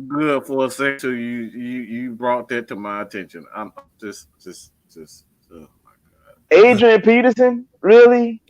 good for a second till you brought that to my attention. I'm just oh my God. Adrian Peterson, really?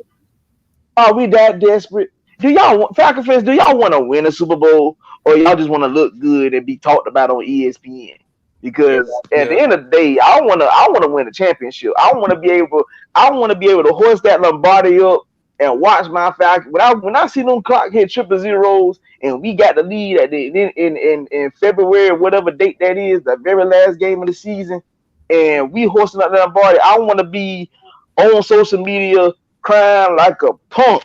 Are we that desperate? Falcon fans, do y'all want to win a Super Bowl, or y'all just want to look good and be talked about on ESPN? Because at the end of the day, I want to win a championship. I want to be able to hoist that Lombardi up and watch my Falcons. When I see them clock hit triple zeros and we got the lead in February, whatever date that is, the very last game of the season, and we hoisting up that Lombardi, I want to be on social media crying like a punk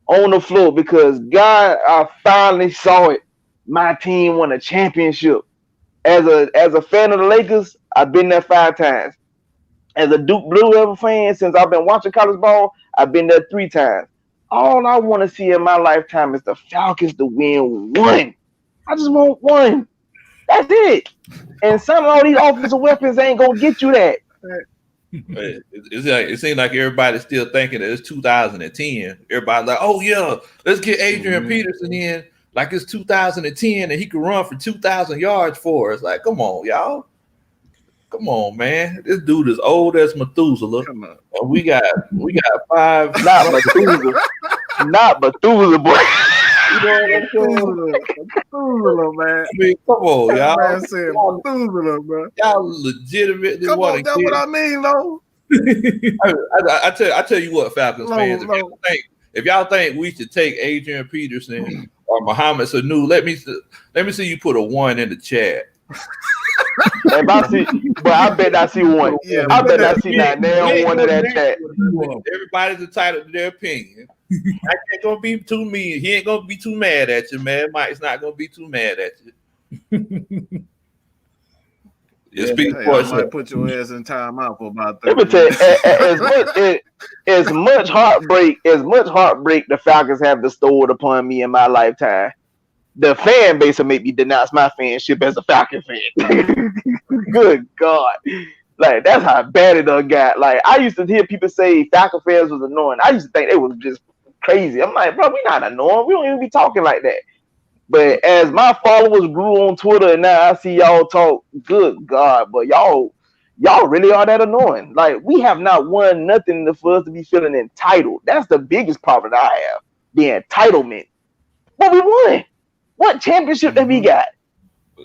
on the floor because God, I finally saw it. My team won a championship. As a fan of the Lakers, I've been there 5 times. As a Duke Blue Devil fan, since I've been watching college ball, I've been there 3 times. All I want to see in my lifetime is the Falcons to win one. I just want one. That's it. And some of all these offensive weapons ain't gonna get you that. It seems like everybody's still thinking that it's 2010. Everybody's like, oh yeah, let's get Adrian Peterson in like it's 2010 and he could run for 2,000 yards for us. Like, come on, y'all. Come on, man. This dude is old as Methuselah. And we got 5. Not Methuselah. Not Methuselah, boy. You know Methuselah, man. I mean, come on, y'all. Man said Methuselah, bro. Y'all legitimately Come want on, to that's what I mean, though. I tell you what, Falcons fans, if y'all think we should take Adrian Peterson or Mohamed Sanu, let me see you put a 1 in the chat. If I see, but I bet I see one. Yeah, I bet I see that nail one in that chat. Everybody's entitled to their opinion. I ain't gonna be too mean. He ain't gonna be too mad at you, man. Mike's not gonna be too mad at you. I might put your ass in timeout for about 30 Let me tell you, as much heartbreak the Falcons have bestowed upon me in my lifetime, the fan base will make me denounce my fanship as a Falcon fan. Good God. Like, that's how bad it done got. Like, I used to hear people say Falcon fans was annoying. I used to think they was just crazy. I'm like, bro, we not annoying. We don't even be talking like that. But as my followers grew on Twitter and now I see y'all talk, good God, but y'all really are that annoying. Like, we have not won nothing for us to be feeling entitled. That's the biggest problem that I have, the entitlement. But we won. What championship have we got?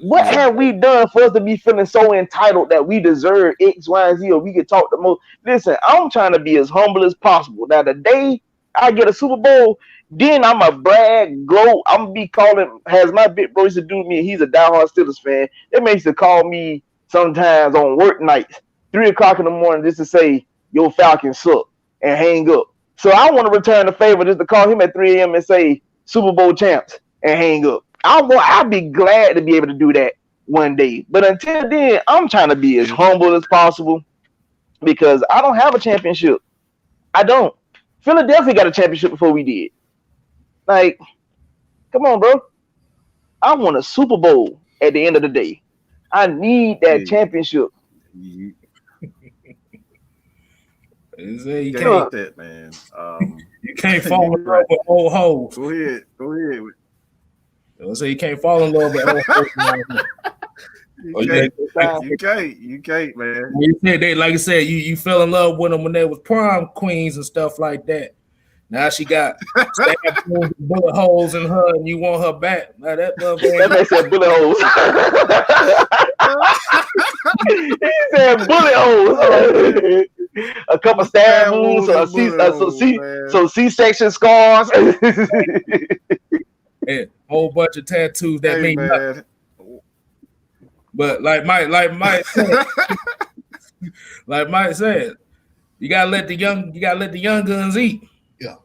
What have we done for us to be feeling so entitled that we deserve X, Y, and Z, or we could talk the most? Listen, I'm trying to be as humble as possible. Now, the day I get a Super Bowl, then I'm a brag, gloat. I'm going to be calling, as my big bro used to do me, he's a diehard Steelers fan. They makes to call me sometimes on work nights, 3 o'clock in the morning, just to say, your Falcons suck, and hang up. So I want to return the favor just to call him at 3 a.m. and say, Super Bowl champs, and hang up. I'll be glad to be able to do that one day. But until then, I'm trying to be as humble as possible because I don't have a championship. I don't. Philadelphia got a championship before we did. Like, come on, bro. I want a Super Bowl at the end of the day. I need that championship. You can't that, man. You can't fall in love with old hoes. Go ahead. So you can't fall in love with old hoes. You can't, man. You said they, like I said, you fell in love with them when they was prom queens and stuff like that. Now she got bullet holes in her, and you want her back. Now that man said bullet holes. He said bullet holes. A couple stab wounds, some C-section scars. And a whole bunch of tattoos that mean nothing. But like Mike said, you gotta let the young guns eat. Yeah,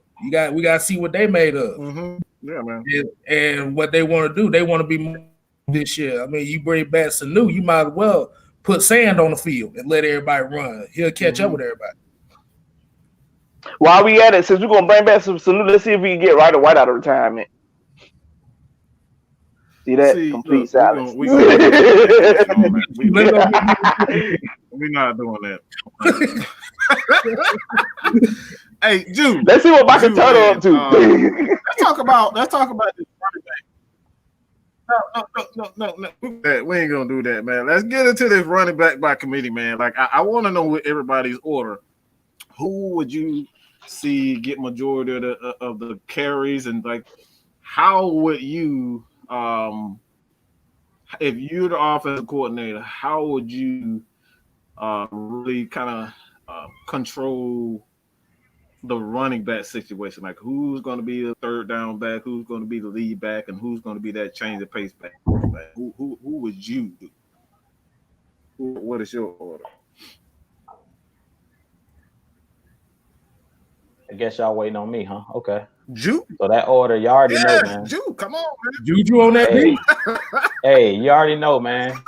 we gotta see what they made of. Mm-hmm. Yeah, man. And what they want to do, they want to be this year. I mean, you bring back Sanu, you might as well put sand on the field and let everybody run. He'll catch up with everybody. While we at it, since we're gonna bring back some Sanu, let's see if we can get Ryder White out of retirement. See that? Complete silence. We're not doing that. Hey, Jude. Let's see what Michael Turner up to. Let's talk about this running back. No. We ain't gonna do that, man. Let's get into this running back by committee, man. Like I want to know what everybody's order. Who would you see get majority of the carries, and like how would you? If you're the offensive coordinator, how would you really kind of control the running back situation? Like, who's going to be the third down back? Who's going to be the lead back? And who's going to be that change of pace back? Who would you do? What is your order? I guess y'all waiting on me, huh? Okay. Ju. So that order, you already know, Yeah, man. Ju. Come on, man. Juju on that Hey, beat. hey, you already know, man.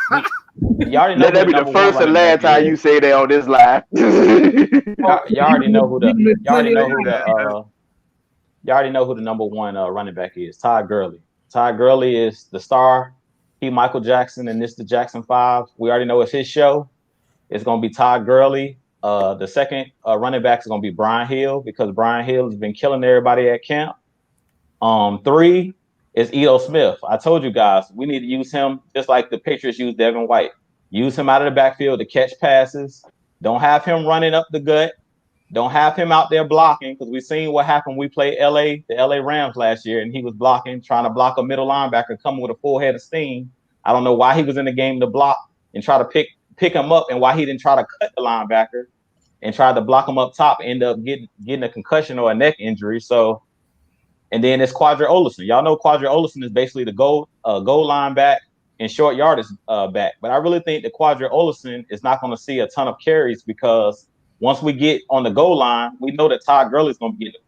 You already know Let that who be the the number one first and running back last time is. you say that on this live. You already know who the You already you already know who the number one running back is. Todd Gurley. Todd Gurley is the star. He Michael Jackson and this the Jackson 5. We already know it's his show. It's gonna be Todd Gurley. The second running back is gonna be Brian Hill because Brian Hill has been killing everybody at camp. 3 is Ito Smith. I told you guys we need to use him just like the Patriots used Devin White. Use him out of the backfield to catch passes. Don't have him running up the gut. Don't have him out there blocking because we've seen what happened. We played the LA Rams last year, and he was blocking, trying to block a middle linebacker coming with a full head of steam. I don't know why he was in the game to block and try to pick him up, and why he didn't try to cut the linebacker and tried to block him up top, end up getting a concussion or a neck injury. So, and then it's Quadri Olison. Y'all know Quadri Olison is basically the goal line back and short yardage back. But I really think that Quadri Olison is not going to see a ton of carries because once we get on the goal line, we know that Todd Gurley is going to get the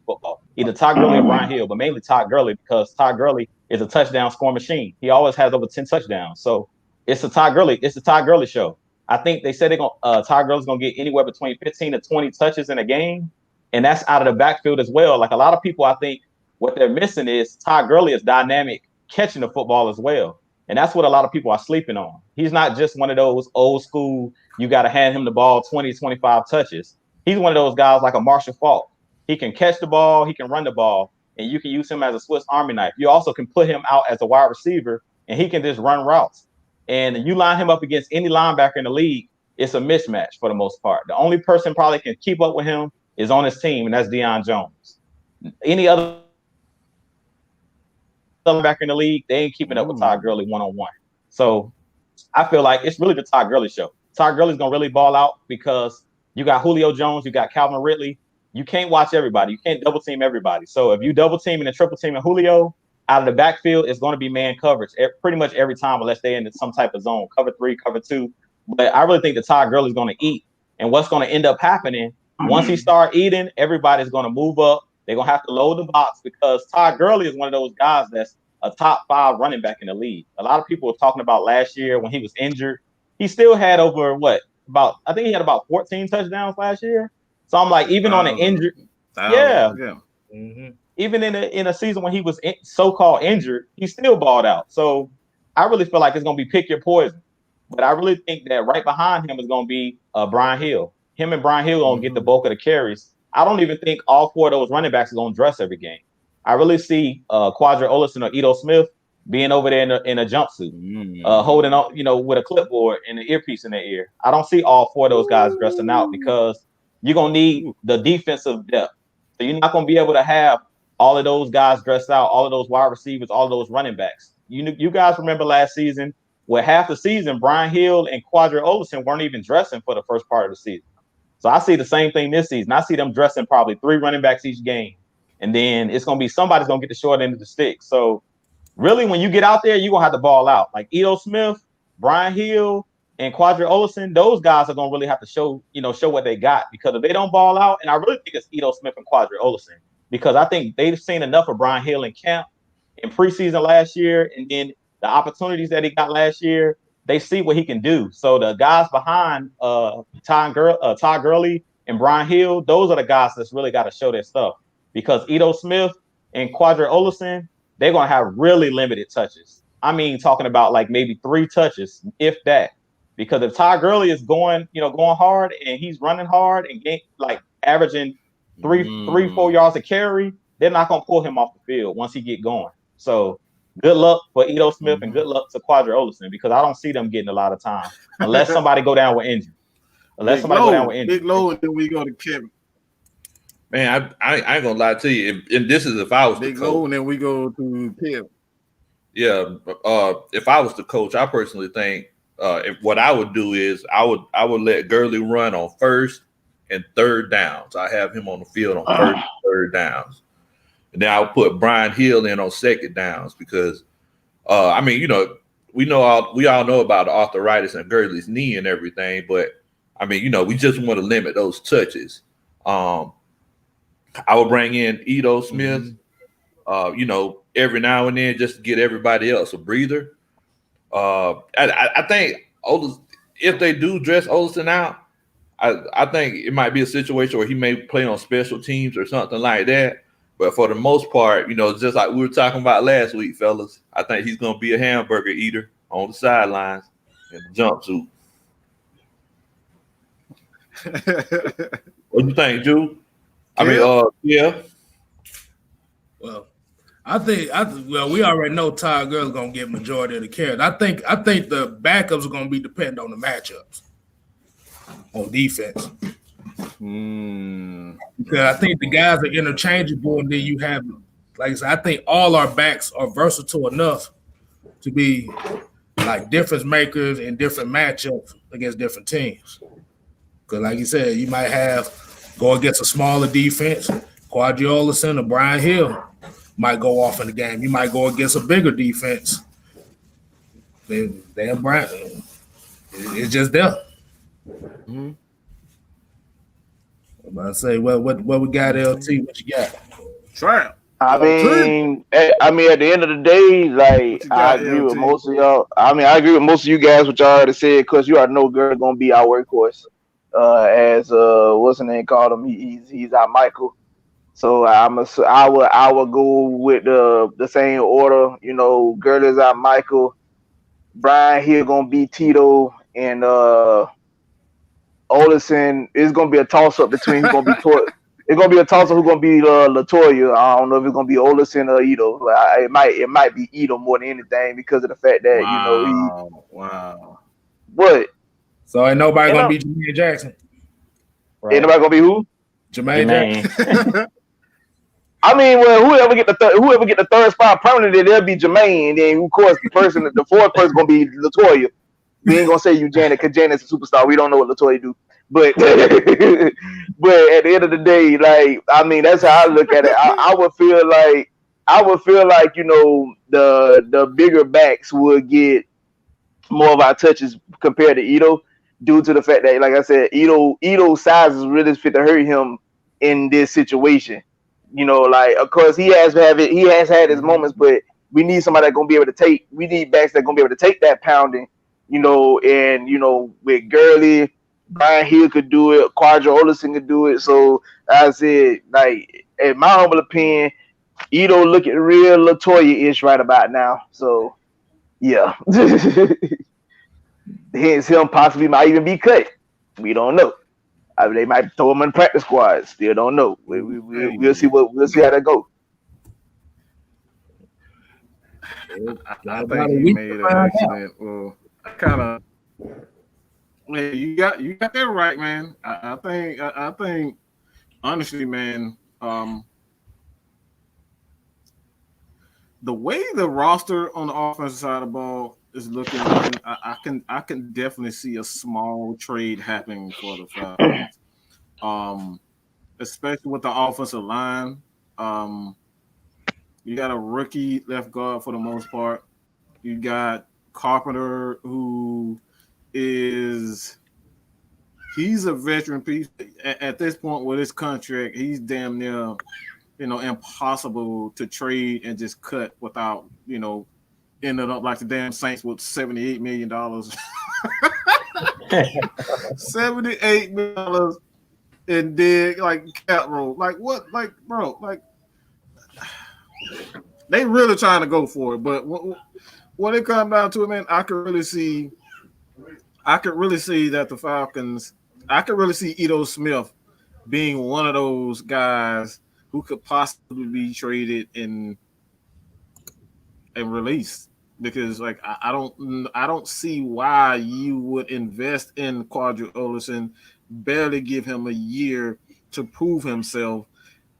football. Either Todd Gurley or Brian Hill, but mainly Todd Gurley because Todd Gurley is a touchdown scoring machine. He always has over 10 touchdowns. So it's the Todd Gurley show. I think they said Todd Gurley's going to get anywhere between 15 to 20 touches in a game, and that's out of the backfield as well. Like a lot of people, I think what they're missing is Todd Gurley is dynamic catching the football as well. And that's what a lot of people are sleeping on. He's not just one of those old school, you got to hand him the ball 20, 25 touches. He's one of those guys like a Marshall Faulk. He can catch the ball, he can run the ball, and you can use him as a Swiss Army knife. You also can put him out as a wide receiver, and he can just run routes. And you line him up against any linebacker in the league, it's a mismatch for the most part. The only person probably can keep up with him is on his team, and that's Deion Jones. Any other back in the league, they ain't keeping up with Todd Gurley one-on-one. So I feel like it's really the Todd Gurley show. Todd Gurley's going to really ball out because you got Julio Jones, you got Calvin Ridley. You can't watch everybody. You can't double team everybody. So if you double team and triple team and Julio, out of the backfield, it's going to be man coverage pretty much every time unless they're in some type of zone, cover 3, cover 2. But I really think that Todd Gurley's going to eat. And what's going to end up happening, once he start eating, everybody's going to move up. They're going to have to load the box because Todd Gurley is one of those guys that's a top 5 running back in the league. A lot of people were talking about last year when he was injured. He still had I think he had about 14 touchdowns last year. So I'm like, even on an injured, even in a season when he was so-called injured, he still balled out. So I really feel like it's going to be pick your poison. But I really think that right behind him is going to be Brian Hill. Him and Brian Hill going to get the bulk of the carries. I don't even think all 4 of those running backs are going to dress every game. I really see Quadri Olison or Ito Smith being over there in a jumpsuit, holding on, with a clipboard and an earpiece in their ear. I don't see all 4 of those guys dressing out because you're going to need the defensive depth. So you're not going to be able to have all of those guys dressed out, all of those wide receivers, all of those running backs. You guys remember last season where half the season, Brian Hill and Quadri Olison weren't even dressing for the first part of the season. So I see the same thing this season. I see them dressing probably 3 running backs each game. And then it's going to be somebody's going to get the short end of the stick. So really, when you get out there, you're going to have to ball out. Like Ito Smith, Brian Hill, and Quadri Olison, those guys are going to really have to show what they got. Because if they don't ball out, and I really think it's Ito Smith and Quadri Olison, because I think they've seen enough of Brian Hill in camp in preseason last year, and then the opportunities that he got last year, they see what he can do. So the guys behind Todd Gurley and Brian Hill, those are the guys that's really got to show their stuff. Because Ito Smith and Quadri Olison, they're going to have really limited touches. I mean, talking about like maybe 3 touches, if that. Because if Todd Gurley is going hard and he's running hard and averaging 3-4 yards a carry, they're not going to pull him off the field once he get going. So good luck for Ito Smith and good luck to Quadri Olison because I don't see them getting a lot of time unless somebody go down with injury. Big low, and then we go to Kevin. Man, I ain't gonna lie to you. And this is if I was Big the coach. low, and then we go to Kevin. Yeah, if I was the coach, I personally think what I would do is I would let Gurley run on 1st and 3rd downs. I have him on the field on 1st and 3rd downs, and then I would put Brian Hill in on 2nd downs because we all know about the arthritis in Gurley's knee and everything, but I mean, we just want to limit those touches. I would bring in Ito Smith, every now and then just to get everybody else a breather. I think if they do dress Olsen out, I think it might be a situation where he may play on special teams or something like that. But for the most part, just like we were talking about last week, fellas, I think he's going to be a hamburger eater on the sidelines in the jumpsuit. What do you think, Drew? Yeah. Well, we already know Todd Gurley's gonna get majority of the carries. I think the backups are gonna be dependent on the matchups on defense. Because I think the guys are interchangeable, and then you have, like I said, I think all our backs are versatile enough to be like difference makers in different matchups against different teams. Because, like you said, you might go against a smaller defense. Quadri Olsen or Brian Hill might go off in the game. You might go against a bigger defense. They're Brian. It's just there. Mm-hmm. I'm about to say, what we got, LT? What you got? Try it. I mean, at the end of the day, like I agree with most of y'all. I mean, I agree with most of you guys, which I already said, because you already know Gurley gonna be our workhorse. As what's the name called him? He's our Michael. So I would go with the same order. Gurley's our Michael. Brian Hill gonna be Tito, and Olsen is gonna be a toss up between who's gonna be it's gonna be a toss up who's gonna be Latoya. I don't know if it's gonna be Olsen or Ito. It might be Ito more than anything because of the fact that Wow. What? So ain't nobody gonna be Jermaine Jackson. Right. Ain't nobody gonna be who? Jermaine Jackson. I mean, well, whoever get the third spot permanently, they'll be Jermaine. And then, of course, the fourth person gonna be Latoya. We ain't gonna say you Janet, because Janet's a superstar. We don't know what Latoya do. But but at the end of the day, like, I mean, that's how I look at it. I would feel like the bigger backs would get more of our touches compared to Ito, due to the fact that, like I said, Ito's size is really fit to hurt him in this situation. Of course he has had his moments, but we need somebody that's gonna be able to take. We need backs that's gonna be able to take that pounding. With Gurley, Brian Hill could do it, Quadri Olsen could do it. So I said, like, in my humble opinion, Ito looking real Latoya-ish right about now. So yeah. Hence him possibly might even be cut. We don't know. They might throw him in practice squad. Still don't know. We'll see how that goes. I think he made an accident. Well, I kind of. Yeah, you got that right, man. I think honestly, man, the way the roster on the offensive side of the ball is looking, I can definitely see a small trade happening for the Falcons. Especially with the offensive line. You got a rookie left guard for the most part. You got Carpenter, who he's a veteran piece. At this point with his contract, he's damn near, impossible to trade and just cut without, ended up like the damn Saints with $78 million. $78 million in dead, like, cap roll. Like, what? Like, bro, like, they really trying to go for it. But when it comes down to it, man, I could really see that the Falcons, I could really see Ito Smith being one of those guys who could possibly be traded and released, because, like, I don't see why you would invest in Quadri Olsen, barely give him a year to prove himself,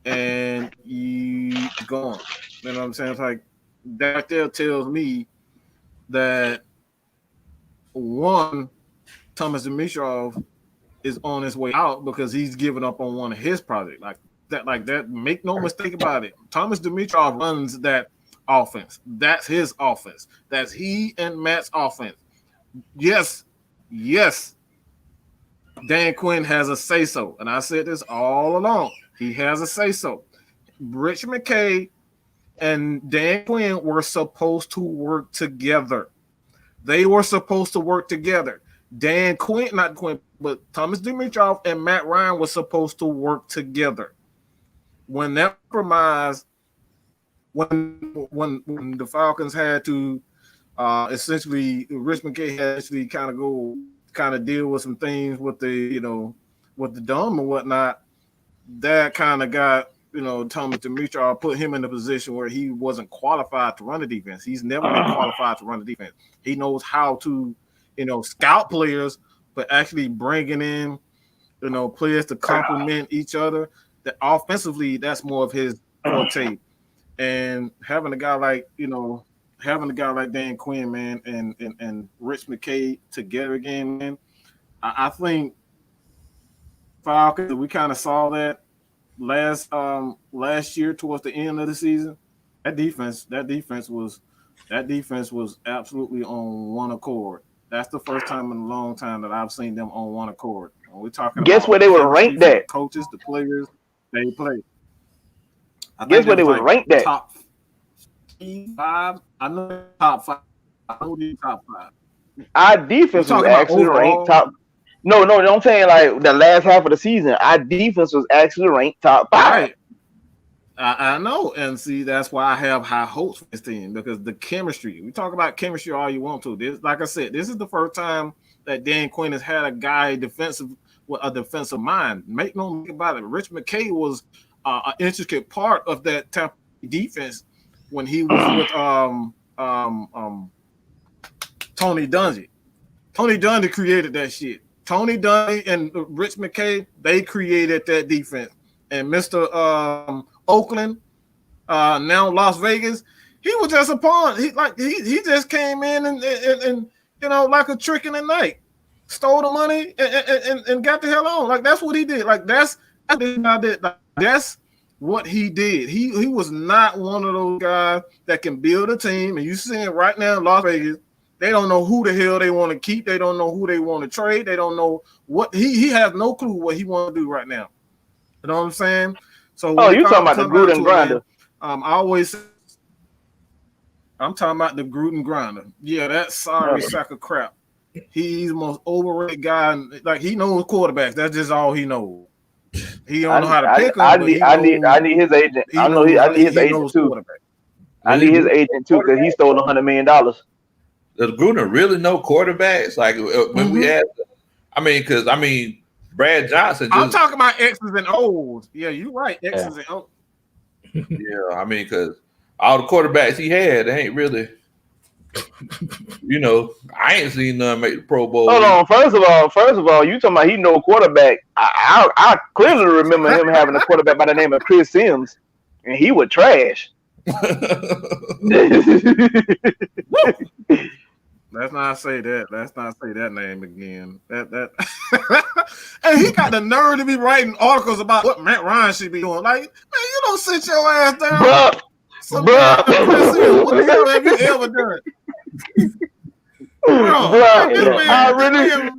and he's gone. You know what I'm saying? It's like that there tells me that, one, Thomas Dimitroff is on his way out because he's giving up on one of his projects. Like that. Make no mistake about it. Thomas Dimitroff runs that offense. That's his offense. That's he and Matt's offense. Yes. Dan Quinn has a say-so, and I said this all along. He has a say-so. Rich McKay and Dan Quinn were supposed to work together. They were supposed to work together. Dan Quinn, not Quinn, but Thomas Dimitroff and Matt Ryan were supposed to work together. When that compromise, when the Falcons had to essentially, Rich McKay had to kind of deal with some things with the with the dome and whatnot. That kind of got Thomas Dimitroff, put him in a position where he wasn't qualified to run the defense. He's never been qualified to run the defense. He knows how to scout players, but actually bringing in players to complement each other. That offensively, that's more of his forte. And having a guy like Dan Quinn, man, and Rich McKay together again, man, I think Falcons, we kind of saw that last year towards the end of the season. That defense was absolutely on one accord. That's the first time in a long time that I've seen them on one accord. We're talking. Guess where they were ranked at? Coaches, the players, they play. Guess where they were ranked at? Top 5. I know top 5. I know the top 5. Our defense was actually ranked top. No, I'm saying like the last half of the season, our defense was actually ranked top 5. Right. I know, and see, that's why I have high hopes for this team, because the chemistry. We talk about chemistry all you want to. This, like I said, this is the first time that Dan Quinn has had a guy with a defensive mind. Make no mistake about it. Rich McKay was an intricate part of that Tampa defense when he was with Tony Dungy. Tony Dungy created that shit. Tony Dungy and Rich McKay, they created that defense. And Mr. Oakland, now Las Vegas, he was just a pawn. He just came in and like a trick in the night, stole the money and got the hell on. Like that's what he did. Like that's what he did. He was not one of those guys that can build a team. And you see it right now in Las Vegas. They don't know who the hell they want to keep. They don't know who they want to trade. They don't know what he has no clue what he want to do right now. You know what I'm saying? So you talking about the Gruden grinder? I'm talking about the Gruden grinder. Yeah, that sack of crap. He's the most overrated guy. Like he knows quarterbacks. That's just all he knows. He don't know how to pick them. I need his agent. I need his agent too. I need his agent too because he stole $100 million. Does Gruden really know quarterbacks? Like when we asked, because Brad Johnson. I'm talking about X's and O's. Yeah, you're right. X's and O's. Yeah, because all the quarterbacks he had, they ain't really. I ain't seen none make the Pro Bowl. Hold on. First of all, you talking about he know quarterback. I clearly remember him having a quarterback by the name of Chris Sims, and he was trash. Let's not say that. Let's not say that name again. That and he got the nerve to be writing articles about what Matt Ryan should be doing. Like, man, you don't sit your ass down. Bruh. What the hell have you ever done?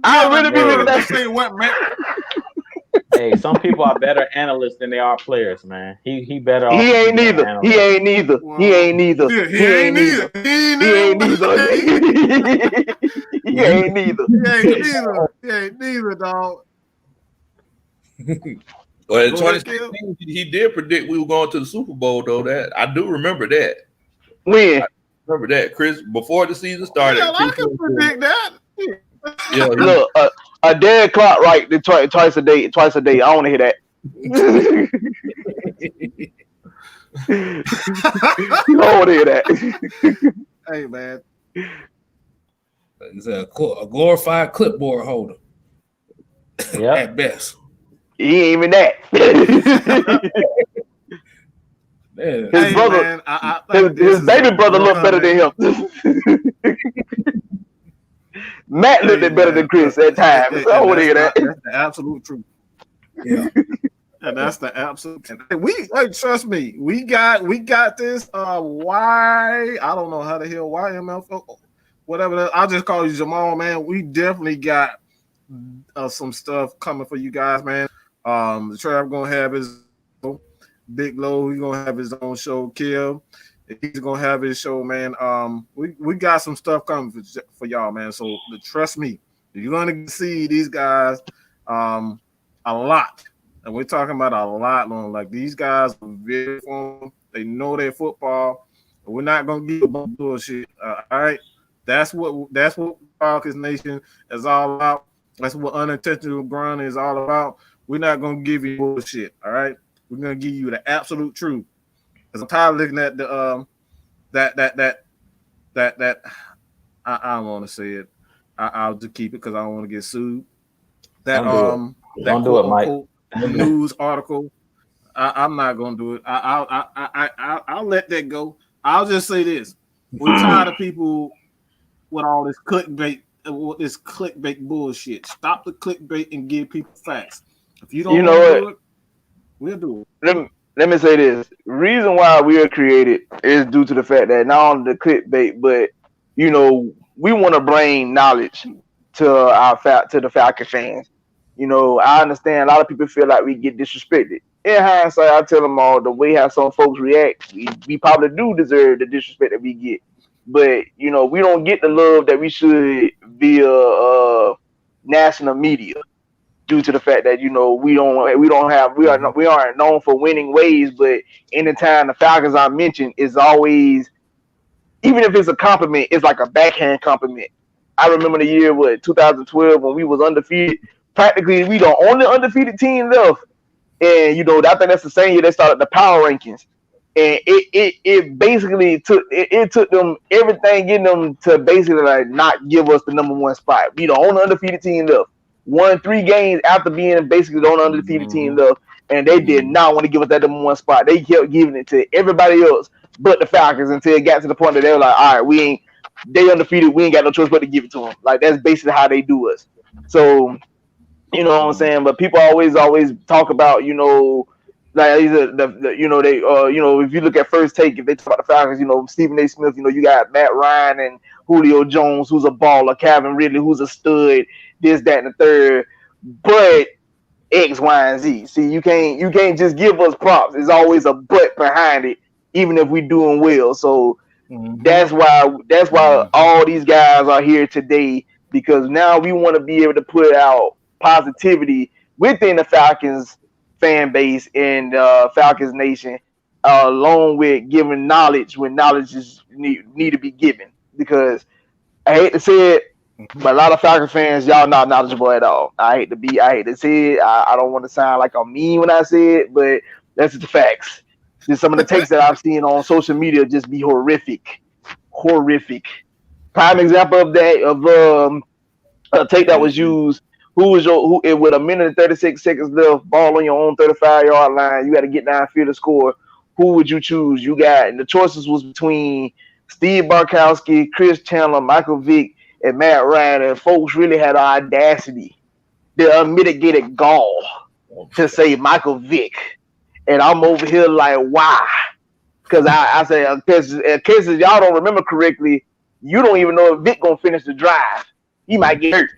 I really be looking at saying what Matt. Hey, some people are better analysts than they are players, man. He better. He ain't neither. He ain't neither. He ain't neither. He ain't neither. He ain't neither. He ain't neither, dog. Well, in 2016, he did predict we were going to the Super Bowl, though. That I do remember that. When? I remember that, Chris, before the season started. Yeah, I can predict that. Yeah, look, a dead clock right twice a day. I don't want to hear that. I don't want to hear that. Hey, man. He's a glorified clipboard holder. Yeah, at best. He ain't even that. His brother, man, his baby brother looked better than him. Matt looked better than Chris at times. I want to hear that. That's the absolute truth. Yeah, and that's the absolute truth. Trust me, we got this. Why? I don't know how the hell YML, whatever. I'll just call you Jamal, man. We definitely got some stuff coming for you guys, man. Trav gonna have his Big Low. He's gonna have his own show. Kill. He's gonna have his show, man. We got some stuff coming for y'all, man. So trust me, you're gonna see these guys a lot, and we're talking about a lot long. Like these guys are very fun. They know their football. We're not gonna give a bunch of bullshit. All right, that's what Falcons Nation is all about. That's what unintentional grind is all about. We're not gonna give you bullshit. All right, we're gonna give you the absolute truth. Cause I'm tired of looking at the that I don't want to say it. I'll just keep it because I don't want to get sued. That Don't that do it, Mike. news article. I'm not gonna do it. I'll let that go. I'll just say this: we're tired of people with all this clickbait bullshit. Stop the clickbait and give people facts. If you don't do it, we'll do it. Let me say this. Reason why we are created is due to the fact that not only the clickbait, but we want to bring knowledge to the Falcon fans. I understand a lot of people feel like we get disrespected. In hindsight, I tell them all the way how some folks react, we probably do deserve the disrespect that we get. But we don't get the love that we should via national media, due to the fact that we aren't known for winning ways. But anytime the Falcons are mentioned, is always, even if it's a compliment, it's like a backhand compliment. I remember the year 2012 when we was undefeated. Practically, we the only undefeated team left, and I think that's the same year they started the power rankings. And it basically took them everything getting them to basically like not give us the number one spot. We the only undefeated team left. Won 3 games after being basically the only undefeated team left, and they did not want to give us that number one spot. They kept giving it to everybody else but the Falcons until it got to the point that they were like, all right, they undefeated. We ain't got no choice but to give it to them. Like that's basically how they do us. So you know what I'm saying. But people always talk about like if you look at First Take, if they talk about the Falcons, Stephen A. Smith, you got Matt Ryan and Julio Jones, who's a baller, Calvin Ridley, who's a stud, this, that, and the third, but X, Y, and Z. See, you can't just give us props. There's always a but behind it, even if we're doing well. So that's why all these guys are here today, because now we want to be able to put out positivity within the Falcons fan base and Falcons Nation, along with giving knowledge when knowledge is need to be given. Because I hate to say it, but a lot of Falcons fans, y'all not knowledgeable at all. I hate to say it. I don't want to sound like I'm mean when I say it, but that's the facts. Just some of the takes that I've seen on social media just be horrific. Prime example of that, a take that was used. Who with a minute and 36 seconds left, ball on your own 35-yard line, you got to get downfield to score. Who would you choose? And the choices was between Steve Barkowski, Chris Chandler, Michael Vick, and Matt Ryan, and folks really had the audacity, the unmitigated gall to say Michael Vick. And I'm over here like, why? Because I say, in case y'all don't remember correctly, you don't even know if Vick going to finish the drive. He might get hurt.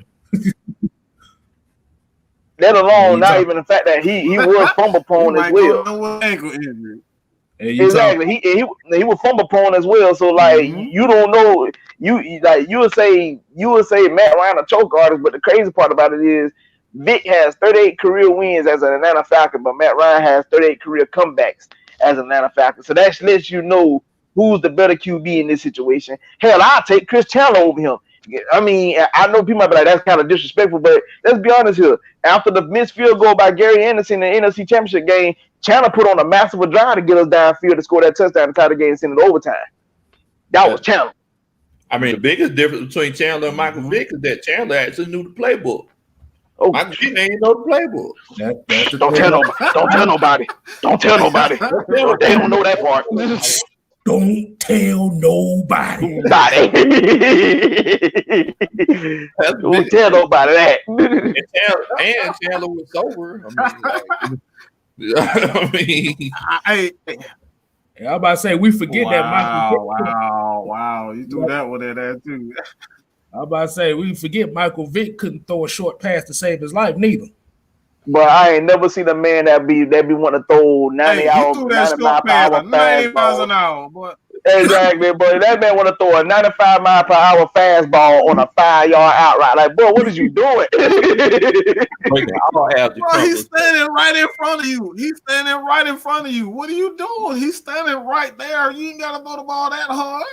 Let alone not even the fact that he was fumble prone as well. Ankle injury. Exactly. He was fumble prone as well. So like you don't know, you would say Matt Ryan a choke artist, but the crazy part about it is Vic has 38 career wins as an Atlanta Falcon, but Matt Ryan has 38 career comebacks as an Atlanta Falcon. So that lets you know who's the better QB in this situation. Hell, I'll take Chris Chandler over him. I mean, I know people might be like, that's kind of disrespectful, but let's be honest here. After the missed field goal by Gary Anderson in the NFC Championship game, Chandler put on a massive drive to get us downfield to score that touchdown to tie the game and send it overtime. That was Chandler. I mean, the biggest difference between Chandler and Michael Vick is that Chandler actually knew the playbook. Oh, Michael Vick ain't know the playbook. Don't tell nobody. Don't tell nobody. They don't know that part. Don't tell nobody. Don't tell nobody that. And Chandler was sober. I'm about to say we forget that Michael. Wow! You threw that one in there too. I'm about to say we forget Michael Vick couldn't throw a short pass to save his life neither. But I ain't never seen a man that be want to throw 90 He threw that 90 mile short per pass hour 90 miles fastball. an hour, boy. Exactly, boy. That man want to throw a 95 mile per hour fastball on a 5-yard outright. Like, boy, what is you doing? Bro, he's standing right in front of you. He's standing right in front of you. What are you doing? He's standing right there. You ain't gotta throw the ball that hard.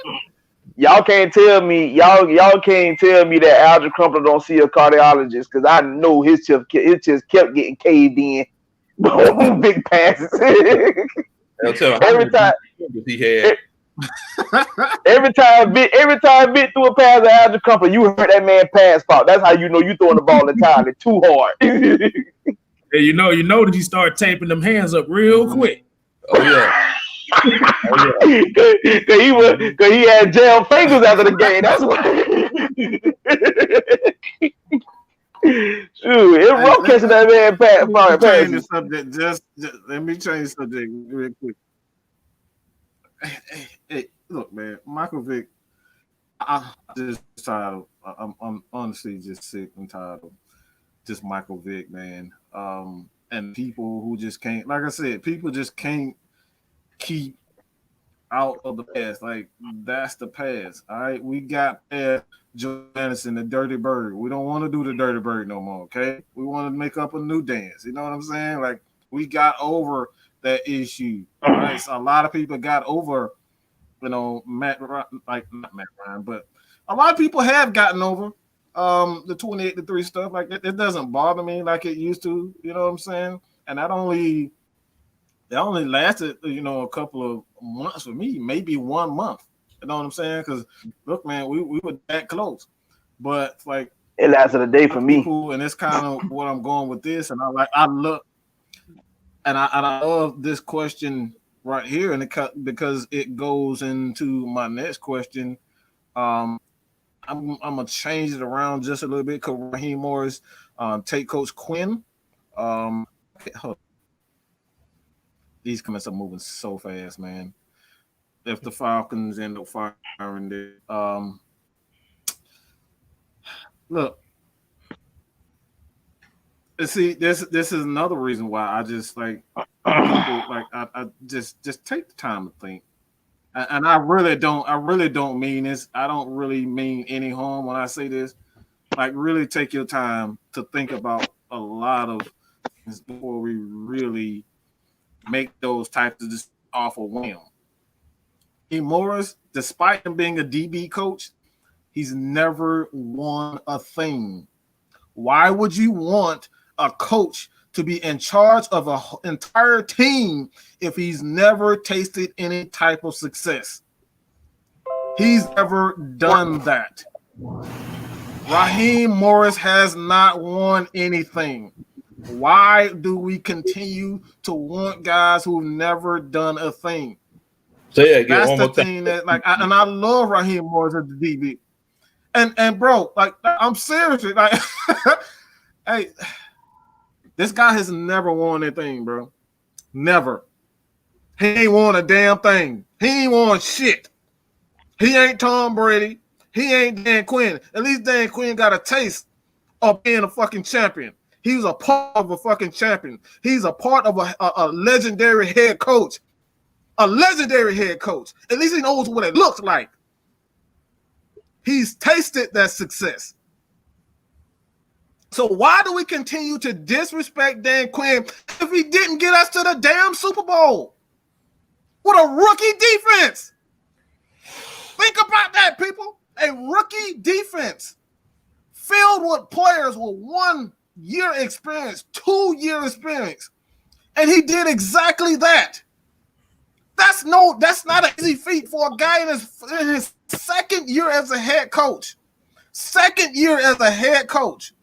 Y'all can't tell me that Alger Crumpler don't see a cardiologist, because I know his chest kept getting caved in. Big passes. Every time he had. Every time Vic threw a pass to Alger Crumpler, you heard that man pass fault. That's how you know you throwing the ball entirely too hard. Hey, you know that he started taping them hands up real quick. Oh yeah. Cause he had gel fingers after the game. That's why. Shoot, it rough catching that man pass. Change the subject. Just let me change the subject real quick. Hey, look, man, Michael Vick. I'm just tired of. I'm honestly just sick and tired of just Michael Vick, man. And people who just can't, like I said, people just can't keep out of the past. Like, that's the past. All right, we got past Joe Anderson, the Dirty Bird. We don't want to do the Dirty Bird no more. Okay, we want to make up a new dance. You know what I'm saying? Like, we got over that issue. All right, so a lot of people got over, you know, not Matt Ryan, but a lot of people have gotten over the 28-3 stuff. Like, it doesn't bother me like it used to. You know what I'm saying? And that only lasted, you know, a couple of months for me, maybe 1 month. You know what I'm saying? Because look, man, we were that close, but like it lasted a day for me. And it's kind of what I'm going with this. And I love this question right here, and because it goes into my next question. I'm gonna change it around just a little bit because Raheem Morris take Coach Quinn. These comments are moving so fast, man. If the Falcons end up firing it, look, see, this is another reason why I just like people, like I just take the time to think. And I really don't mean this. I don't really mean any harm when I say this. Like, really take your time to think about a lot of things before we really make those types of just off a whim. Morris, despite him being a DB coach, he's never won a thing. Why would you want a coach to be in charge of an entire team if he's never tasted any type of success? He's never done that. Raheem Morris has not won anything. Why do we continue to want guys who've never done a thing? That's the thing that, like, I love Raheem Morris as the DB. And bro, like, I'm seriously, like, hey, this guy has never won anything, bro. Never. He ain't won a damn thing. He ain't won shit. He ain't Tom Brady. He ain't Dan Quinn. At least Dan Quinn got a taste of being a fucking champion. He was a part of a fucking champion. He's a part of a legendary head coach. A legendary head coach. At least he knows what it looks like. He's tasted that success. So why do we continue to disrespect Dan Quinn if he didn't get us to the damn Super Bowl? With a rookie defense. Think about that, people. A rookie defense filled with players with 1 year experience, 2 year experience. And he did exactly that. That's not an easy feat for a guy in his second year as a head coach. Second year as a head coach.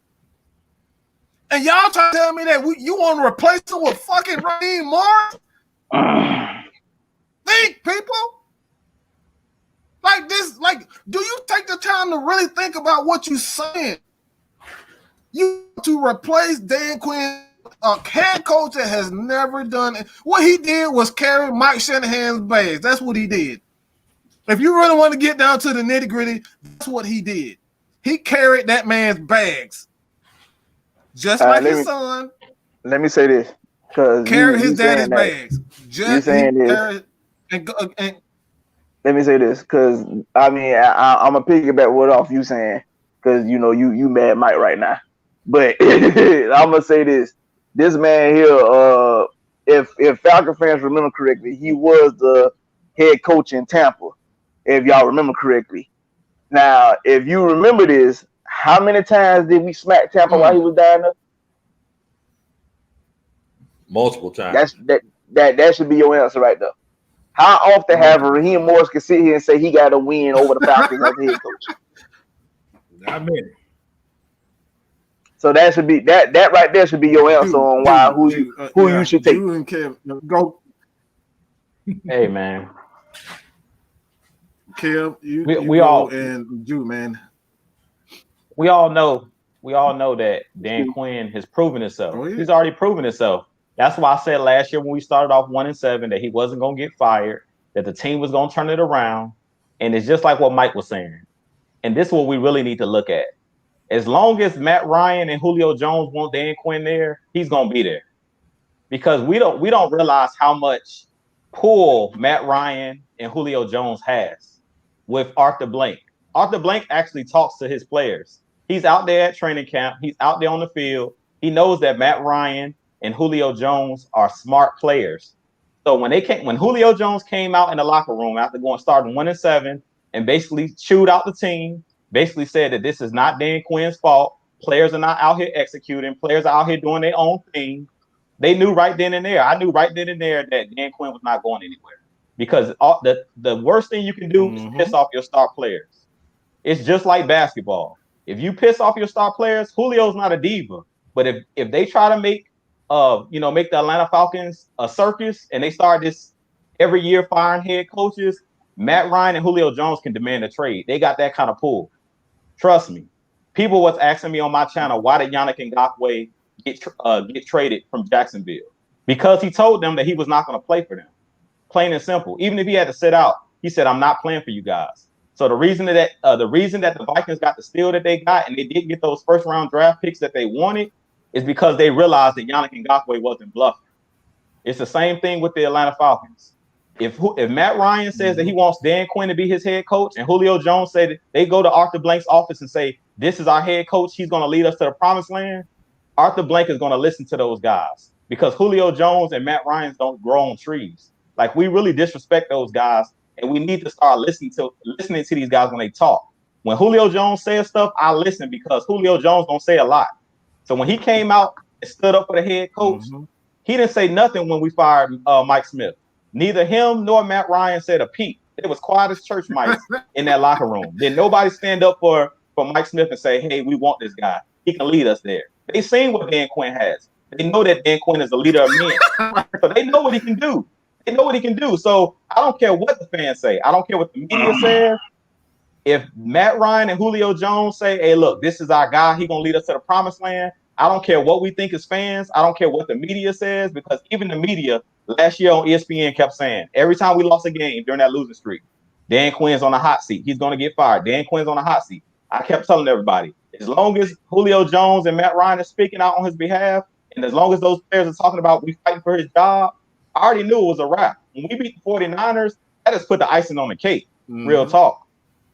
And y'all trying to tell me that you want to replace him with fucking Raheem Morris? Think, people. Like this, like, do you take the time to really think about what you're saying? You to replace Dan Quinn, a head coach that has never done it. What he did was carry Mike Shanahan's bags. That's what he did. If you really want to get down to the nitty-gritty, that's what he did. He carried that man's bags, just like his son. Let me say this, because carried his daddy's bags. You saying this? And let me say this, because I mean, I'm gonna piggyback what off you saying, because you know you mad Mike right now, but I'm gonna say this. This man here, if Falcon fans remember correctly, he was the head coach in Tampa. If y'all remember correctly. Now, if you remember this, how many times did we smack Tampa while he was down there? Multiple times. That should be your answer right there. How often have Raheem Morris can sit here and say he got a win over the Falcons as head coach? Not many. So that should be that right there should be your answer on why who you should take. Go. Hey man. Kev, we all and you, man. We all know that Dan Quinn has proven himself. Oh, yeah. He's already proven himself. That's why I said last year when we started off 1-7 that he wasn't going to get fired, that the team was going to turn it around. And it's just like what Mike was saying. And this is what we really need to look at. As long as Matt Ryan and Julio Jones want Dan Quinn there, he's going to be there. Because we don't realize how much pull Matt Ryan and Julio Jones has with Arthur Blank. Arthur Blank actually talks to his players. He's out there at training camp. He's out there on the field. He knows that Matt Ryan and Julio Jones are smart players. So when Julio Jones came out in the locker room after starting 1-7 and basically chewed out the team, basically said that this is not Dan Quinn's fault. Players are not out here executing. Players are out here doing their own thing. They knew right then and there. I knew right then and there that Dan Quinn was not going anywhere, because the worst thing you can do is piss off your star players. It's just like basketball. If you piss off your star players, Julio's not a diva. But if they try to make the Atlanta Falcons a circus and they start this every year firing head coaches, Matt Ryan and Julio Jones can demand a trade. They got that kind of pull. Trust me. People was asking me on my channel, why did Yannick Ngakoue get traded from Jacksonville? Because he told them that he was not going to play for them. Plain and simple. Even if he had to sit out, he said, I'm not playing for you guys. So the reason that the Vikings got the steal that they got and they didn't get those first round draft picks that they wanted is because they realized that Yannick Ngakoue wasn't bluffing. It's the same thing with the Atlanta Falcons. If Matt Ryan says that he wants Dan Quinn to be his head coach, and Julio Jones said that they go to Arthur Blank's office and say, this is our head coach, he's going to lead us to the promised land, Arthur Blank is going to listen to those guys, because Julio Jones and Matt Ryan don't grow on trees. Like, we really disrespect those guys, and we need to start listening to these guys when they talk. When Julio Jones says stuff, I listen, because Julio Jones don't say a lot. So when he came out and stood up for the head coach, he didn't say nothing when we fired Mike Smith. Neither him nor Matt Ryan said a peep. It was quiet as church mice in that locker room. Did nobody stand up for Mike Smith and say, hey, we want this guy. He can lead us there. They seen what Dan Quinn has. They know that Dan Quinn is a leader of men. So they know what he can do. They know what he can do. So I don't care what the fans say. I don't care what the media says. If Matt Ryan and Julio Jones say, hey, look, this is our guy, he's going to lead us to the promised land, I don't care what we think as fans. I don't care what the media says, because even the media last year on ESPN kept saying, every time we lost a game during that losing streak, Dan Quinn's on the hot seat. He's going to get fired. Dan Quinn's on the hot seat. I kept telling everybody, as long as Julio Jones and Matt Ryan are speaking out on his behalf, and as long as those players are talking about we fighting for his job, I already knew it was a wrap. When we beat the 49ers, that just put the icing on the cake. Real talk.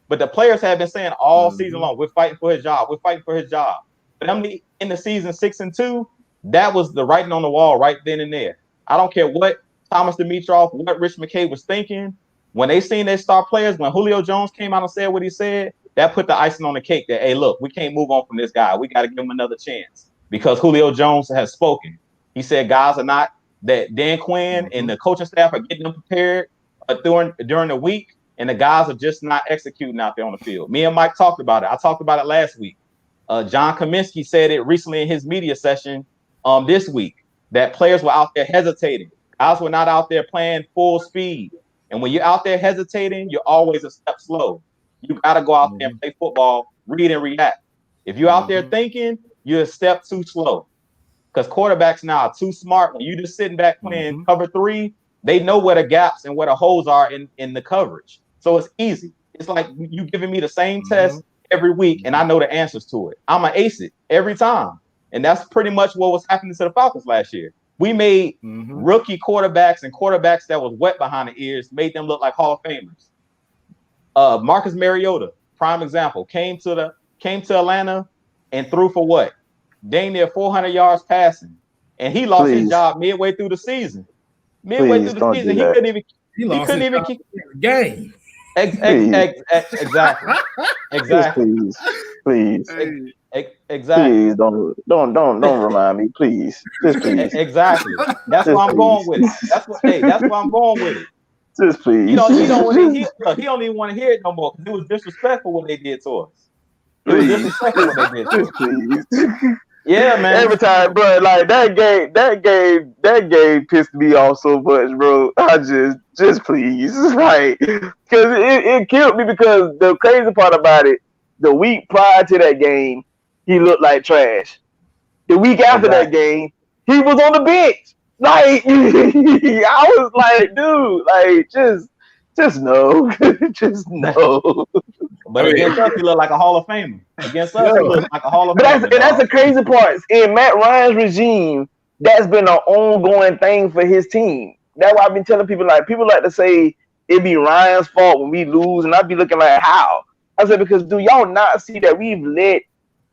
But the players have been saying all season long, we're fighting for his job. We're fighting for his job. But in the season 6-2, that was the writing on the wall right then and there. I don't care what Thomas Dimitroff, what Rich McKay was thinking. When they seen their star players, when Julio Jones came out and said what he said, that put the icing on the cake that, hey, look, we can't move on from this guy. We got to give him another chance, because Julio Jones has spoken. He said guys are not, that Dan Quinn and the coaching staff are getting them prepared during the week, and the guys are just not executing out there on the field. Me and Mike talked about it. I talked about it last week. John Kaminsky said it recently in his media session this week, that players were out there hesitating. Guys were not out there playing full speed. And when you're out there hesitating, you're always a step slow. You got to go out there and play football, read and react. If you're out there thinking, you're a step too slow. Because quarterbacks now are too smart. When you just sitting back playing cover 3, they know where the gaps and where the holes are in the coverage. So it's easy. It's like you giving me the same test every week, and I know the answers to it. I'm gonna ace it every time, and that's pretty much what was happening to the Falcons last year. We made rookie quarterbacks and quarterbacks that was wet behind the ears, made them look like Hall of Famers. Marcus Mariota, prime example, came to Atlanta and threw for what? Dang near 400 yards passing, and he lost his job midway through the season. He couldn't even keep the game. Exactly. Please. Exactly. Please don't remind me, please. Just please. Exactly. That's why I'm going with it. That's why I'm going with it. Just please. He don't even want to hear it no more because it was disrespectful what they did to us. It was disrespectful what they did to us. Please. Yeah, man. Every time, bro, like that game pissed me off so much, bro. I just please, like, because it killed me because the crazy part about it, the week prior to that game, he looked like trash. The week after that game, he was on the bench. Like, I was like, dude, like, just no, just no. But against us, he looked like a Hall of Famer. Against us, he looked like a Hall of Famer. And that's the crazy part. In Matt Ryan's regime, that's been an ongoing thing for his team. That's why I've been telling people like to say it be Ryan's fault when we lose, and I'd be looking like how. I said because do y'all not see that we've let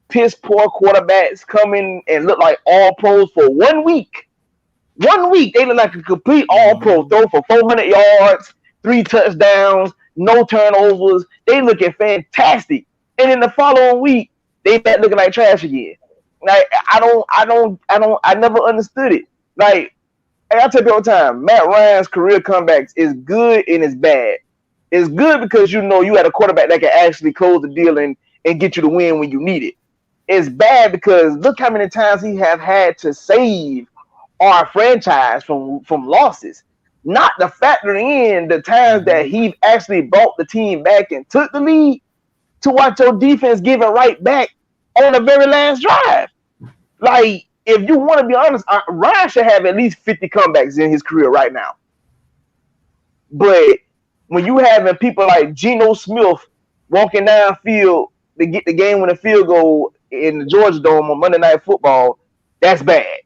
piss poor quarterbacks come in and look like all pros for 1 week? 1 week they look like a complete all pro, throw for 400 yards, 3 touchdowns, no turnovers. They looking fantastic, and in the following week they back looking like trash again. Like I never understood it. Like I tell you all the time, Matt Ryan's career comebacks is good and it's bad. It's good because you know you had a quarterback that can actually close the deal and get you the win when you need it. It's bad because look how many times he have had to save our franchise from losses. Not to factor in the times that he actually brought the team back and took the lead to watch your defense give it right back on the very last drive. Like, if you want to be honest, Ryan should have at least 50 comebacks in his career right now. But when you having people like Geno Smith walking downfield to get the game-winning field goal in the Georgia Dome on Monday Night Football, that's bad.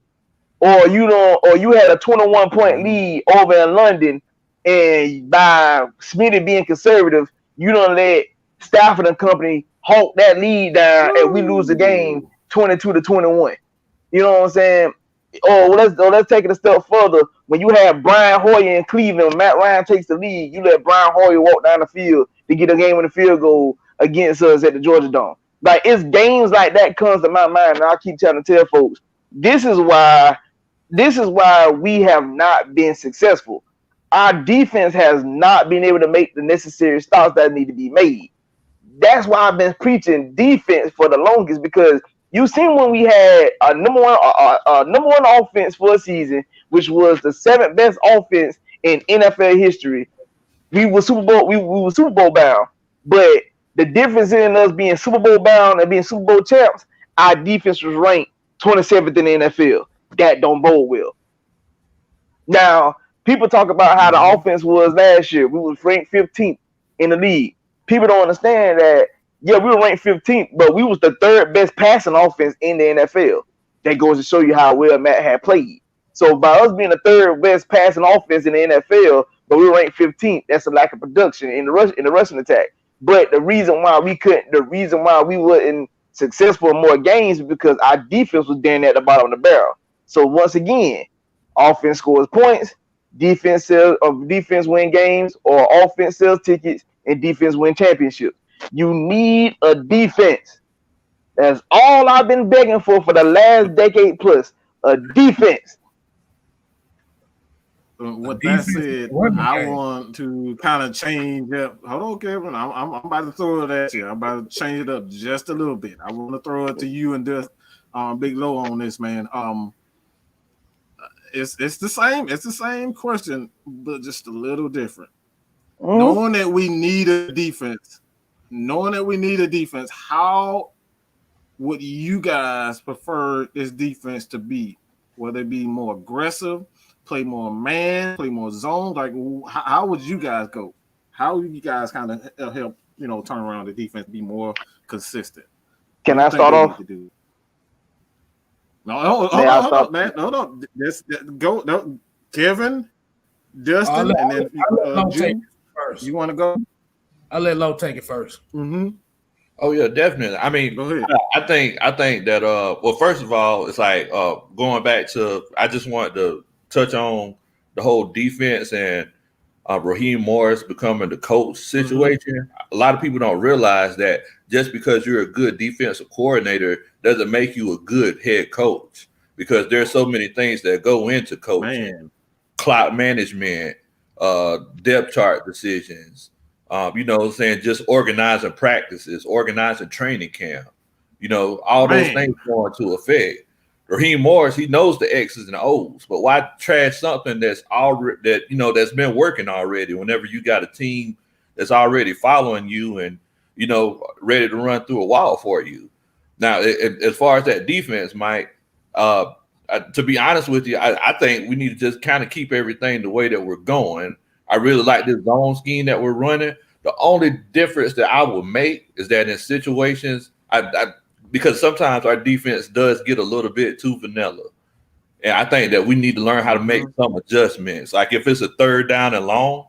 Or you had a 21-point lead over in London, and by Smitty being conservative, you don't let Stafford and company hawk that lead down, and we lose the game 22-21. You know what I'm saying? Let's take it a step further. When you have Brian Hoyer in Cleveland, when Matt Ryan takes the lead, you let Brian Hoyer walk down the field to get a game with a field goal against us at the Georgia Dome. Like, it's games like that comes to my mind, and I keep trying to tell folks, this is why we have not been successful. Our defense has not been able to make the necessary stops that need to be made. That's why I've been preaching defense for the longest, because you seen when we had a number one offense for a season, which was the 7th best offense in NFL history. We were Super Bowl bound, but the difference in us being Super Bowl bound and being Super Bowl champs, our defense was ranked 27th in the NFL. That don't bode well. Now, people talk about how the offense was last year. We was ranked 15th in the league. People don't understand that, yeah, we were ranked 15th, but we was the 3rd best passing offense in the NFL. That goes to show you how well Matt had played. So by us being the 3rd best passing offense in the NFL, but we were ranked 15th, that's a lack of production in the rushing attack. But the reason why we weren't successful in more games is because our defense was down at the bottom of the barrel. So once again, offense scores points, defense win games, or offense sells tickets, and defense win championships. You need a defense. That's all I've been begging for the last decade plus. A defense. With that said, I want to kind of change up. Hold on, Kevin. I'm about to throw it at you. I'm about to change it up just a little bit. I want to throw it to you and just Big Low on this, man. It's the same. It's the same question, but just a little different. Knowing that we need a defense, how would you guys prefer this defense to be? Whether it be more aggressive, play more man, play more zone? Like, how would you guys go? How would you guys kind of help, turn around the defense, be more consistent. Can I start off? No, hold up, man. No. Go. No, Kevin, Justin, and then June. First. You want to go? I'll let Lowe take it first. Mm-hmm. Oh yeah, definitely. I mean, go ahead. I think that well, first of all, it's like going back to I just wanted to touch on the whole defense and Raheem Morris becoming the coach situation. Mm-hmm. A lot of people don't realize that just because you're a good defensive coordinator doesn't make you a good head coach, because there's so many things that go into coaching, clock management, depth chart decisions, just organizing practices, organizing training camp, all those things go into effect. Raheem Morris, he knows the X's and the O's, but why trash something that's already that's been working already whenever you got a team that's already following you and ready to run through a wall for you. Now, as far as that defense, Mike, to be honest with you, I think we need to just kind of keep everything the way that we're going. I really like this zone scheme that we're running. The only difference that I will make is that in situations, because sometimes our defense does get a little bit too vanilla. And I think that we need to learn how to make some adjustments. Like if it's a third down and long,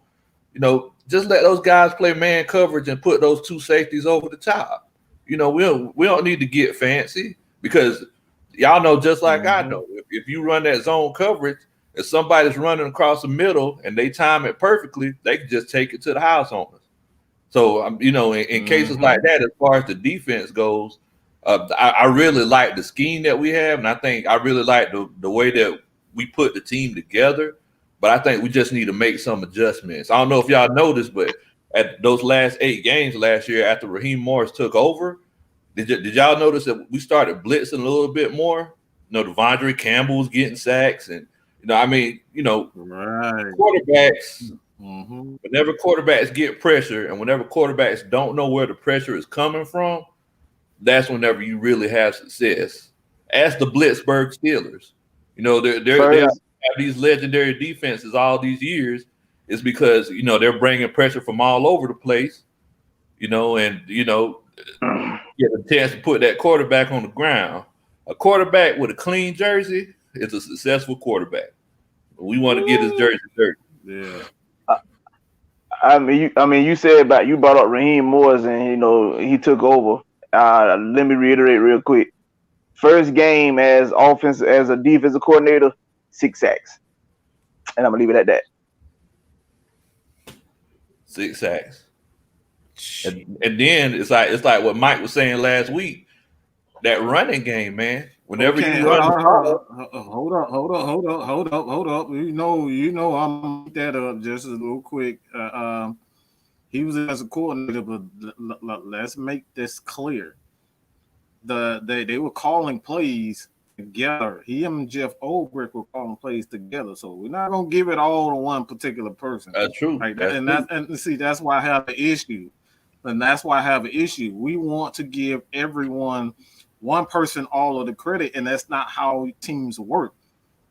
just let those guys play man coverage and put those two safeties over the top. We don't need to get fancy, because y'all know just like I know, if you run that zone coverage, if somebody's running across the middle and they time it perfectly, they can just take it to the house on us. So, in cases like that, as far as the defense goes, I really like the scheme that we have, and I think I really like the way that we put the team together. But I think we just need to make some adjustments. I don't know if y'all noticed, but at those last 8 games last year after Raheem Morris took over, did y'all notice that we started blitzing a little bit more? Devondre Campbell was getting sacks, and quarterbacks. Whenever quarterbacks get pressure, and whenever quarterbacks don't know where the pressure is coming from, that's whenever you really have success. Ask the Blitzburg Steelers. They have these legendary defenses all these years. It's because they're bringing pressure from all over the place. Get a chance to put that quarterback on the ground. A quarterback with a clean jersey is a successful quarterback. We want to get his jersey dirty. Yeah. You said you brought up Raheem Morris and he took over. Let me reiterate real quick. First game as a defensive coordinator, 6 sacks, and I'm gonna leave it at that. 6 sacks, and then it's like what Mike was saying last week. That running game, man. Whenever you run, hold up. I'm that up just a little quick. He was as a coordinator, but let's make this clear. They were calling plays together. He and Jeff Olbrich were calling plays together. So we're not gonna give it all to one particular person. That's true. Right? That's why I have an issue. And that's why I have an issue. We want to give one person all of the credit, and that's not how teams work.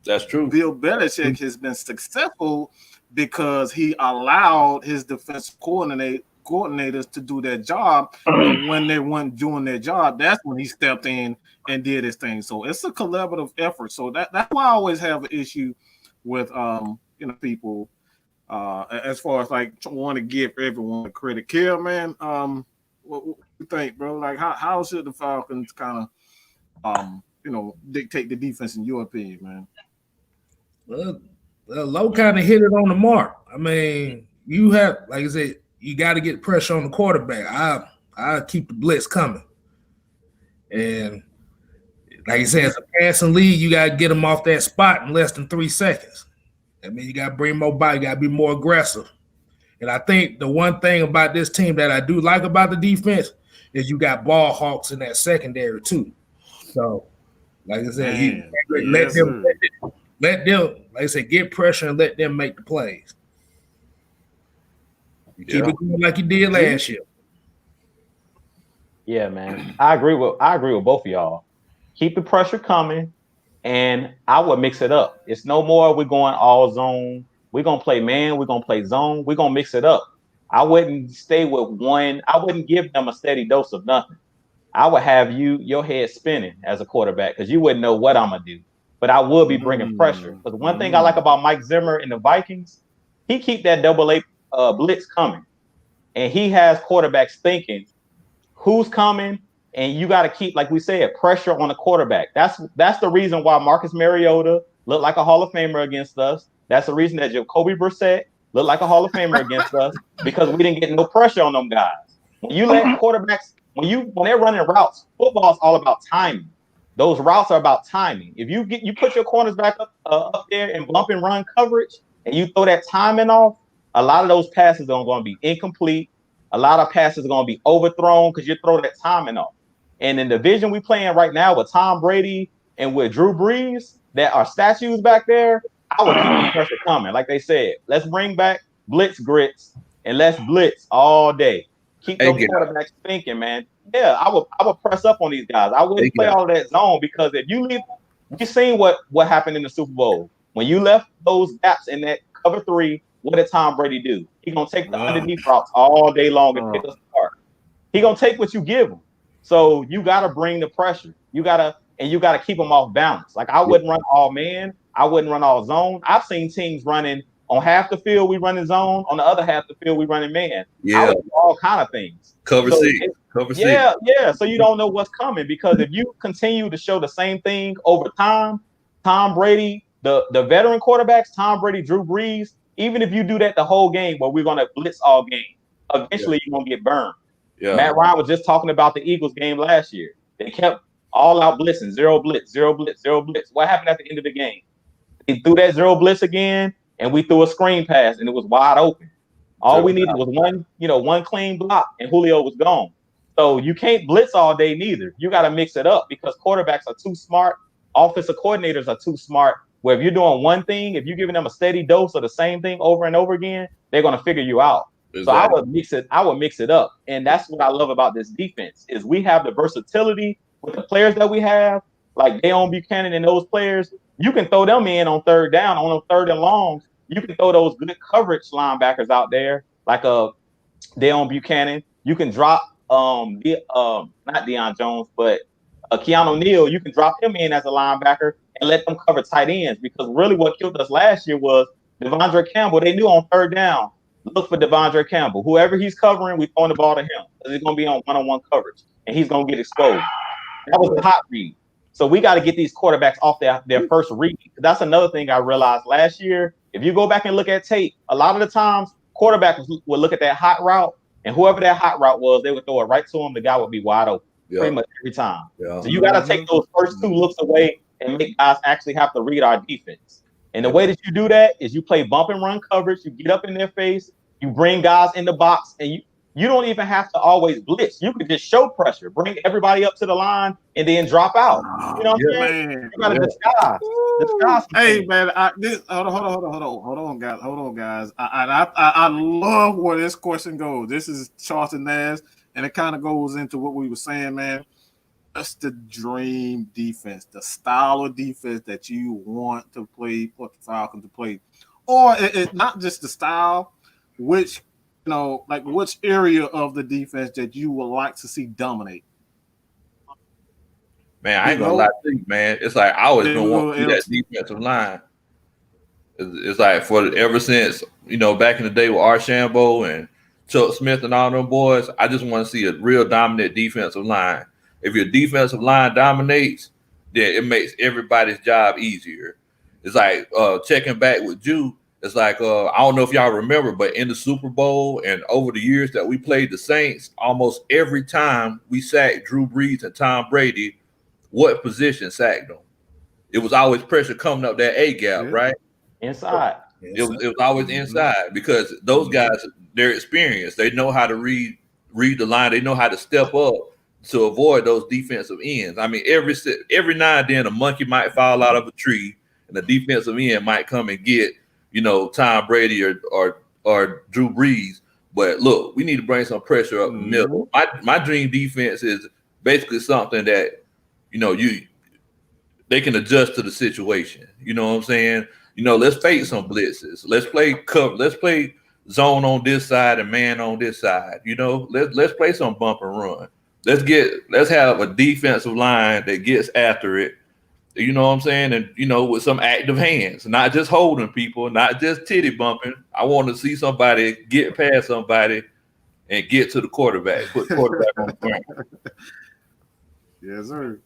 That's true. Bill Belichick has been successful because he allowed his defensive coordinators to do their job. And when they weren't doing their job, that's when he stepped in and did his thing. So it's a collaborative effort. So that's why I always have an issue with people as far as like want to give everyone the credit. Kill, man, what you think, bro? Like how should the Falcons kind of dictate the defense in your opinion, man? Well, Lowe kind of hit it on the mark. I mean, you have, like I said, you got to get pressure on the quarterback. I keep the blitz coming, and like I said, as a passing lead, you got to get them off that spot in less than 3 seconds. I mean, you got to bring more body, you got to be more aggressive. And I think the one thing about this team that I do like about the defense is you got ball hawks in that secondary too. So, like I said, let them, like I said, get pressure and let them make the plays. You keep it going like you did last year. Yeah, man. I agree with both of y'all. Keep the pressure coming, and I would mix it up. It's no more we're going all zone. We're gonna play man, we're gonna play zone, we're gonna mix it up. I wouldn't stay with one, I wouldn't give them a steady dose of nothing. I would have your head spinning as a quarterback because you wouldn't know what I'm gonna do. But I will be bringing pressure. Because one thing I like about Mike Zimmer and the Vikings, he keep that double A blitz coming, and he has quarterbacks thinking who's coming, and you got to keep, like we said, pressure on the quarterback. That's the reason why Marcus Mariota looked like a Hall of Famer against us. That's the reason that Jacoby Brissett looked like a Hall of Famer against us because we didn't get no pressure on them guys. When you let quarterbacks, when they're running routes, football is all about timing. Those routes are about timing. If you put your corners back up there and bump and run coverage, and you throw that timing off, a lot of those passes are going to be incomplete. A lot of passes are going to be overthrown because you throw that timing off. And in the division we playing right now with Tom Brady and with Drew Brees, that are statues back there, I would keep the pressure coming. Like they said, let's bring back blitz grits and let's blitz all day. Keep those quarterbacks thinking, man. Yeah, I would press up on these guys. I wouldn't play all of that zone because if you leave, we seen what happened in the Super Bowl. When you left those gaps in that cover 3, what did Tom Brady do? He gonna take the underneath routes all day long and pick us apart. He gonna take what you give him. So you gotta bring the pressure. You gotta keep them off balance. Like I wouldn't run all man. I wouldn't run all zone. I've seen teams running on half the field we running zone, on the other half the field we running man. Yeah, I would do all kind of things. Cover C. Yeah. So you don't know what's coming because if you continue to show the same thing over time, Tom Brady, the veteran quarterbacks, Tom Brady, Drew Brees, even if you do that the whole game, where we're gonna blitz all game, eventually you're gonna get burned. Yeah. Matt Ryan was just talking about the Eagles game last year. They kept all out blitzing, zero blitz, zero blitz, zero blitz. What happened at the end of the game? They threw that zero blitz again, and we threw a screen pass, and it was wide open. All we needed was one clean block, and Julio was gone. So you can't blitz all day neither. You got to mix it up because quarterbacks are too smart. Offensive coordinators are too smart. Where if you're doing one thing, if you're giving them a steady dose of the same thing over and over again, they're going to figure you out. Exactly. So I would mix it up. And that's what I love about this defense is we have the versatility with the players that we have, like Deion Buchanan and those players. You can throw them in on third down, on third and longs. You can throw those good coverage linebackers out there, like Deion Buchanan. You can drop not Deion Jones, but Keanu Neal. You can drop him in as a linebacker and let them cover tight ends because really what killed us last year was Devondre Campbell. They knew on third down, look for Devondre Campbell. Whoever he's covering, we throwing the ball to him because he's going to be on one-on-one coverage and he's going to get exposed. That was a hot read. So we got to get these quarterbacks off their first read. That's another thing I realized last year. If you go back and look at tape, a lot of the times quarterbacks would look at that hot route, and whoever that hot route was, they would throw it right to him. The guy would be wide open pretty much every time. Yeah. So you got to take those first 2 looks away and make guys actually have to read our defense. And the way that you do that is you play bump and run coverage. You get up in their face. You bring guys in the box, and you don't even have to always blitz. You could just show pressure, bring everybody up to the line, and then drop out. You know what I'm saying? You got to disguise. Hey, man, hold on, guys. I love where this question goes. This is Charlton Nash, and it kind of goes into what we were saying, man. That's the dream defense, the style of defense that you want to play, for the Falcons to play. Or it's not just the style, which area of the defense that you would like to see dominate? Man, I ain't gonna lie to you, man. It's like I always been wanting to see that defensive line. It's like ever since, back in the day with Archambault and Chuck Smith and all them boys, I just want to see a real dominant defensive line. If your defensive line dominates, then it makes everybody's job easier. It's like checking back with Jew. It's like, I don't know if y'all remember, but in the Super Bowl and over the years that we played the Saints, almost every time we sacked Drew Brees and Tom Brady, what position sacked them? It was always pressure coming up that A gap, right? Inside. It was always inside because those guys, they're experienced. They know how to read the line. They know how to step up to avoid those defensive ends. I mean, every now and then a monkey might fall out of a tree and the defensive end might come and get Tom Brady or Drew Brees. But look, we need to bring some pressure up the middle. My dream defense is basically something that, they can adjust to the situation. You know what I'm saying? Let's fake some blitzes. Let's play cover. Let's play zone on this side and man on this side. Let's play some bump and run. let's have a defensive line that gets after it. You know what I'm saying? And with some active hands, not just holding people, not just titty bumping. I want to see somebody get past somebody and get to the quarterback, put the quarterback on the ground. Yes, sir.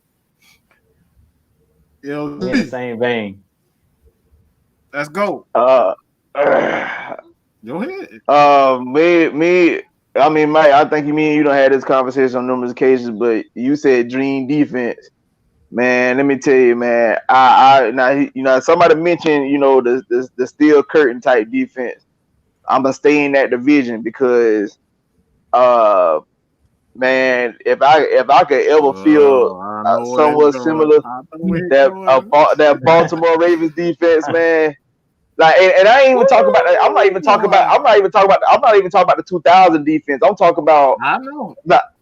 In the same vein. Let's go. Go ahead. Mike, I think me and you don't have this conversation on numerous occasions, but you said dream defense. Man, let me tell you, man. Now somebody mentioned, the steel curtain type defense. I'm gonna stay in that division because, man, if I could ever feel somewhat similar that Baltimore Ravens defense, man. Like, and I ain't even talking about that. I'm not even talking about the 2000 defense. I'm talking about. I know.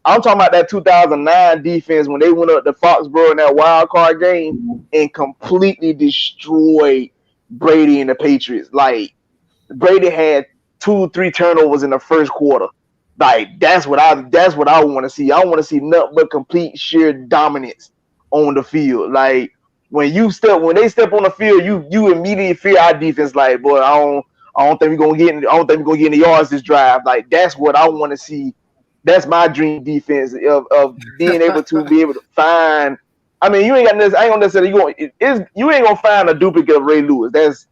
I'm talking about that 2009 defense when they went up to Foxborough in that wild card game and completely destroyed Brady and the Patriots. Like, Brady had 2-3 turnovers in the first quarter. Like, that's what I want to see. I want to see nothing but complete sheer dominance on the field. Like, when they step on the field, you immediately fear our defense. Like, boy, I don't think we're gonna get in the yards this drive. Like, that's what I want to see. That's my dream defense of being able to find. I mean, you ain't gonna find a duplicate of Ray Lewis.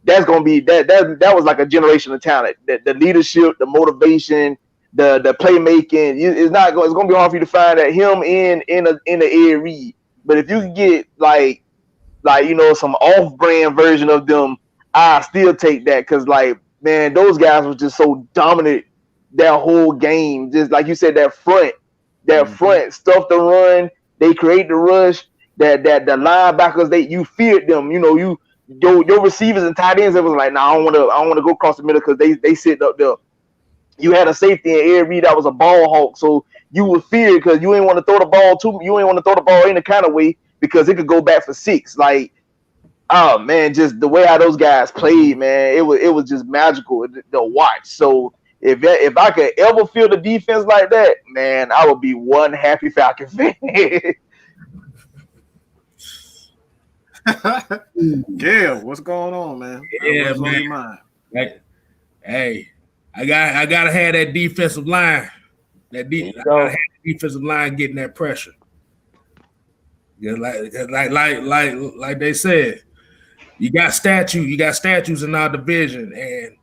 That's gonna be that was like a generation of talent. The leadership, the motivation, the playmaking. It's gonna be hard for you to find that him in the Ed Reed. But if you can get like some off-brand version of them, I still take that because, like, man, those guys were just so dominant that whole game. Just like you said, that front stuff the run, they create the rush. That the linebackers, you feared them. Your receivers and tight ends, it was like, I don't want to go across the middle because they sit up there. You had a safety in Ed Reed that was a ball hawk, so you would fear because you ain't want to throw the ball you ain't want to throw the ball any kind of way because it could go back for 6. Like, oh man, just the way how those guys played, man, it was just magical to watch. So if I could ever feel the defense like that, man, I would be one happy Falcon fan. Yeah, what's going on, man? Yeah, what's man. on your mind? Hey, I gotta have that defensive line. I gotta have the defensive line getting that pressure. Yeah, like they said, you got statues in our division, and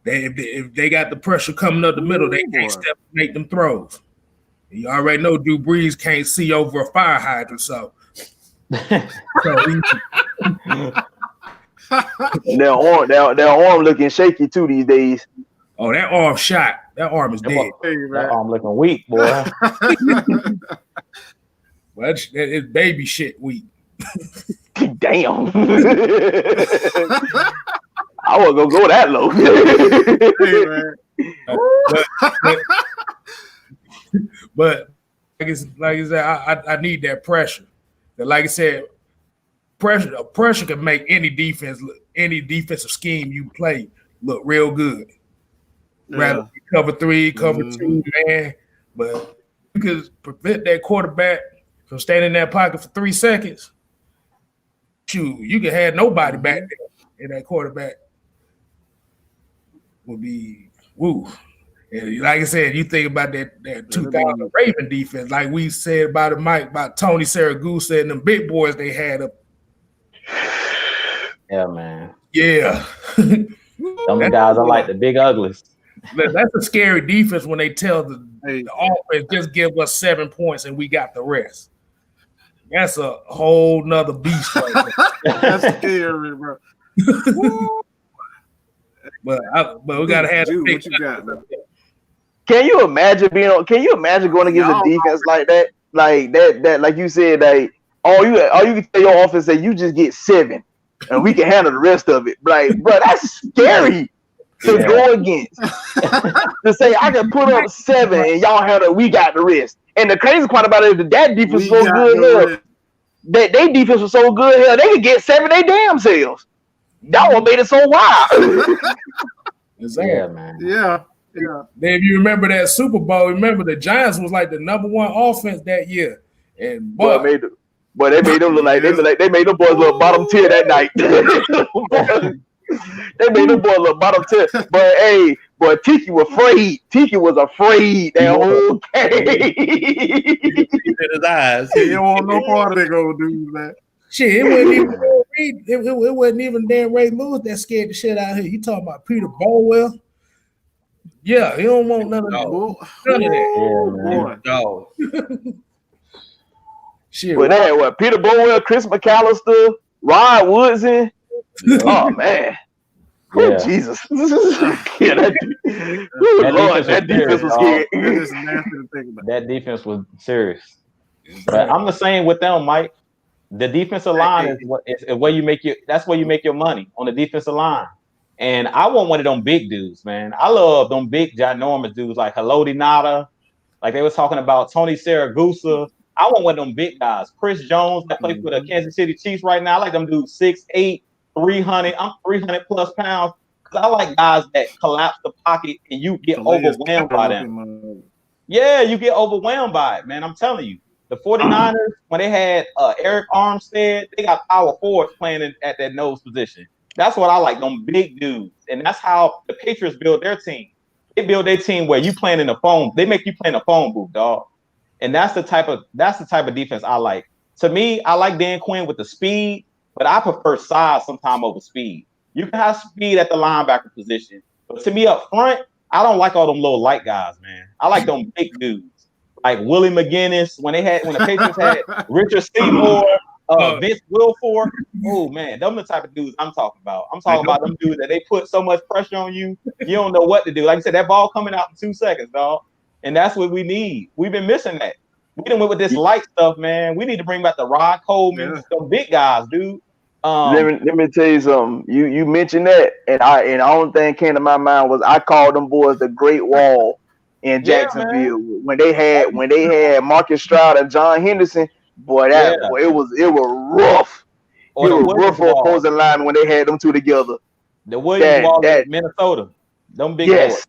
if they got the pressure coming up the middle, they can't step and make them throws. You already know Drew Brees can't see over a fire hydrant, so. Their arm looking shaky too these days. Oh, that arm shot. That arm is dead. That arm looking weak, boy. Well, it's baby shit weak. Damn. I wasn't gonna go that low. But like I said, I need that pressure. Like I said, pressure can make any defensive scheme you play look real good. Rather cover 3, cover 2, man. But you could prevent that quarterback from standing in that pocket for 3 seconds. Shoot, you can have nobody back there, and that quarterback would be woo. And like I said, you think about that 2000 Raven defense, like we said about it, Mike, about Tony Saragusa and them big boys they had up. Yeah, man. Yeah. Some guys are like the big uglies. That's a scary defense when they tell the offense just give us 7 points and we got the rest. That's a whole nother beast. Right there. That's scary, bro. But we gotta have Dude, what you got, man? Can you imagine going against a defense like that? Like that, like you said, like all you can tell your offense that you just get 7 and we can handle the rest of it. Like, bro, that's scary to go against. To say I can put up 7 and y'all handle, we got the rest. And the crazy part about it is that defense was so good. That they defense was so good here, they could get 7 they damn selves. That one made it so wild. Yeah, man. Yeah. Yeah. Then if you remember that Super Bowl, remember the Giants was like the #1 offense that year. And Boy, they made them look like they made them boys look bottom tier that night. They made them boys look bottom tier. But hey, boy, Tiki was afraid. Tiki was afraid that whole game. In his eyes. He don't want no part of that old dude, man. Shit, it wasn't even it wasn't even Dan Ray Lewis that scared the shit out of here. You talking about Peter Bolwell? Yeah, he don't want none of that. None of that. Dog. Shit. But that what Peter Bolwell, Chris McAllister, Rod Woodson. Oh man. Yeah. Oh, Jesus. Yeah, that defense was scared. That is nasty to think about. That defense was serious. But I'm the same with them, Mike. The defensive line is where you make that's where you make your money, on the defensive line. And I want one of them big dudes, man. I love them big, ginormous dudes like Haloti Nada, like they was talking about Tony Siragusa. I want one of them big guys. Chris Jones that plays for the Kansas City Chiefs right now. I like them dudes 6'8", 300. I'm 300 plus pounds. Because I like guys that collapse the pocket and you get overwhelmed by them. Yeah, you get overwhelmed by it, man. I'm telling you. The 49ers, when they had Eric Armstead, they got power forwards playing at that nose position. That's what I like, them big dudes. And that's how the Patriots build their team. They build their team where you playing in the phone. They make you play in the phone booth, dog. And that's the type of defense I like. To me, I like Dan Quinn with the speed, but I prefer size sometime over speed. You can have speed at the linebacker position. But to me up front, I don't like all them little light guys, man. I like them big dudes. Like Willie McGinnis, when the Patriots had Richard Seymour, Vince Wilfork. Oh man, them the type of dudes I'm talking about. I'm talking about them dudes that they put so much pressure on you, you don't know what to do. Like I said, that ball coming out in 2 seconds, dog. And that's what we need. We've been missing that. We done went with this light stuff, man. We need to bring back the Rod Coleman, some big guys, dude. Let me tell you something. You mentioned that, and the only thing came to my mind was I called them boys the Great Wall in Jacksonville when they had Marcus Stroud and John Henderson. Boy, boy, it was rough. It was rough for opposing line when they had them two together. The Williams Wall in Minnesota. Them big boys.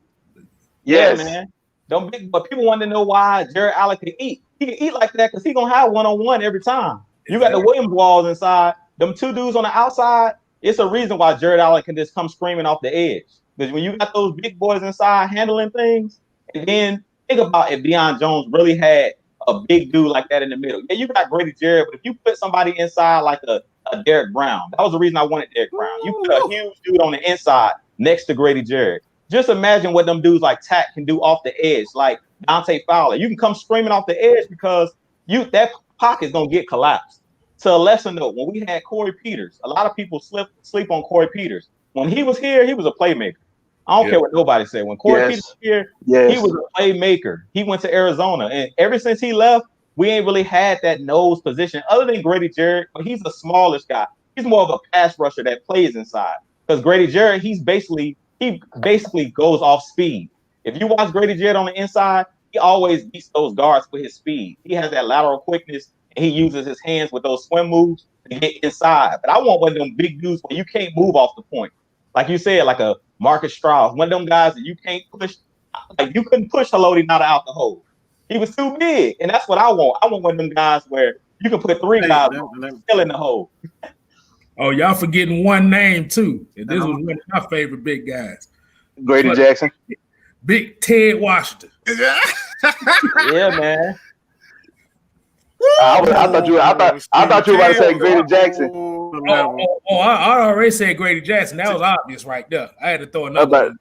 Yes, yeah, man. Them big, but people want to know why Jared Allen can eat. He can eat like that because he gonna have one-on-one every time. You got the Williams walls inside. Them two dudes on the outside. It's a reason why Jared Allen can just come screaming off the edge. Because when you got those big boys inside handling things, and then think about if Deion Jones really had a big dude like that in the middle. Yeah, you got Grady Jarrett, but if you put somebody inside like a Derek Brown, that was the reason I wanted Derek Brown. You put a huge dude on the inside next to Grady Jarrett. Just imagine what them dudes like Tack can do off the edge, like Dante Fowler. You can come screaming off the edge because that pocket's gonna get collapsed. To a lesser note, when we had Corey Peters, a lot of people sleep on Corey Peters. When he was here, he was a playmaker. I don't care what nobody said. When Corey Peters was here, he was a playmaker. He went to Arizona, and ever since he left, we ain't really had that nose position other than Grady Jarrett. But he's a smallish guy. He's more of a pass rusher that plays inside. Because Grady Jarrett, he basically goes off speed. If you watch Grady Jarrett on the inside, he always beats those guards with his speed. He has that lateral quickness, and he uses his hands with those swim moves to get inside. But I want one of them big dudes where you can't move off the point. Like you said, like a Marcus Stroud, one of them guys that you can't push. Like you couldn't push Haloti Nada out the hole. He was too big, and that's what I want. I want one of them guys where you can put 3 guys still in the hole. Oh, y'all forgetting one name too. And this was one of my favorite big guys. Grady Jackson. Big Ted Washington. Yeah, man. I thought you were about to say Grady Jackson. I already said Grady Jackson. That was obvious right there. I had to throw another.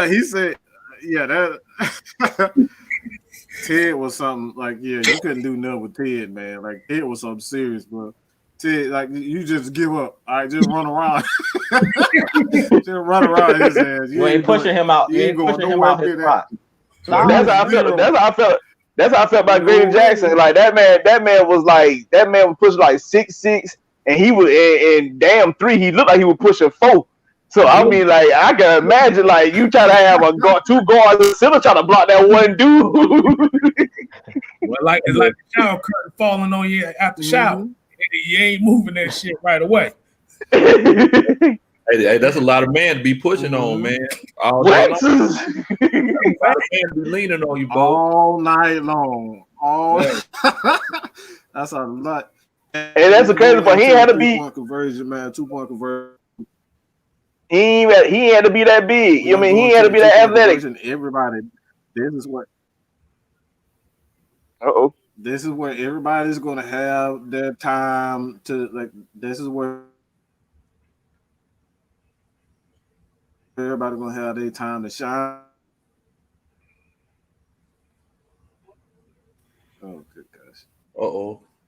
He said, that Ted was something like, you couldn't do nothing with Ted, man. Like Ted was something serious, bro. Ted, like you just give up. All right, just run around. Just run around his ass. You ain't pushing him out. You ain't pushing him out his spot. That's how I felt. That's how I felt about Grady Jackson. Like that man was pushing like 6'6", and he was in damn 3. He looked like he was pushing 4. So I mean, like I can imagine, like you try to have two guards, still trying to block that one dude. Well, like it's like the shower curtain falling on you after shower, and you ain't moving that shit right away. Hey, that's a lot of man to be pushing on, man. All day long. A lot of man to be leaning on you, Bo. All night long. That's a lot. And that's the crazy part. He had to be 2-point conversion, man. 2-point conversion. He had to be that big. I mean, he had to be that athletic. Everybody, this is what. This is where everybody's going to have their time to like. This is where everybody's going to have their time to shine. Oh, good gosh.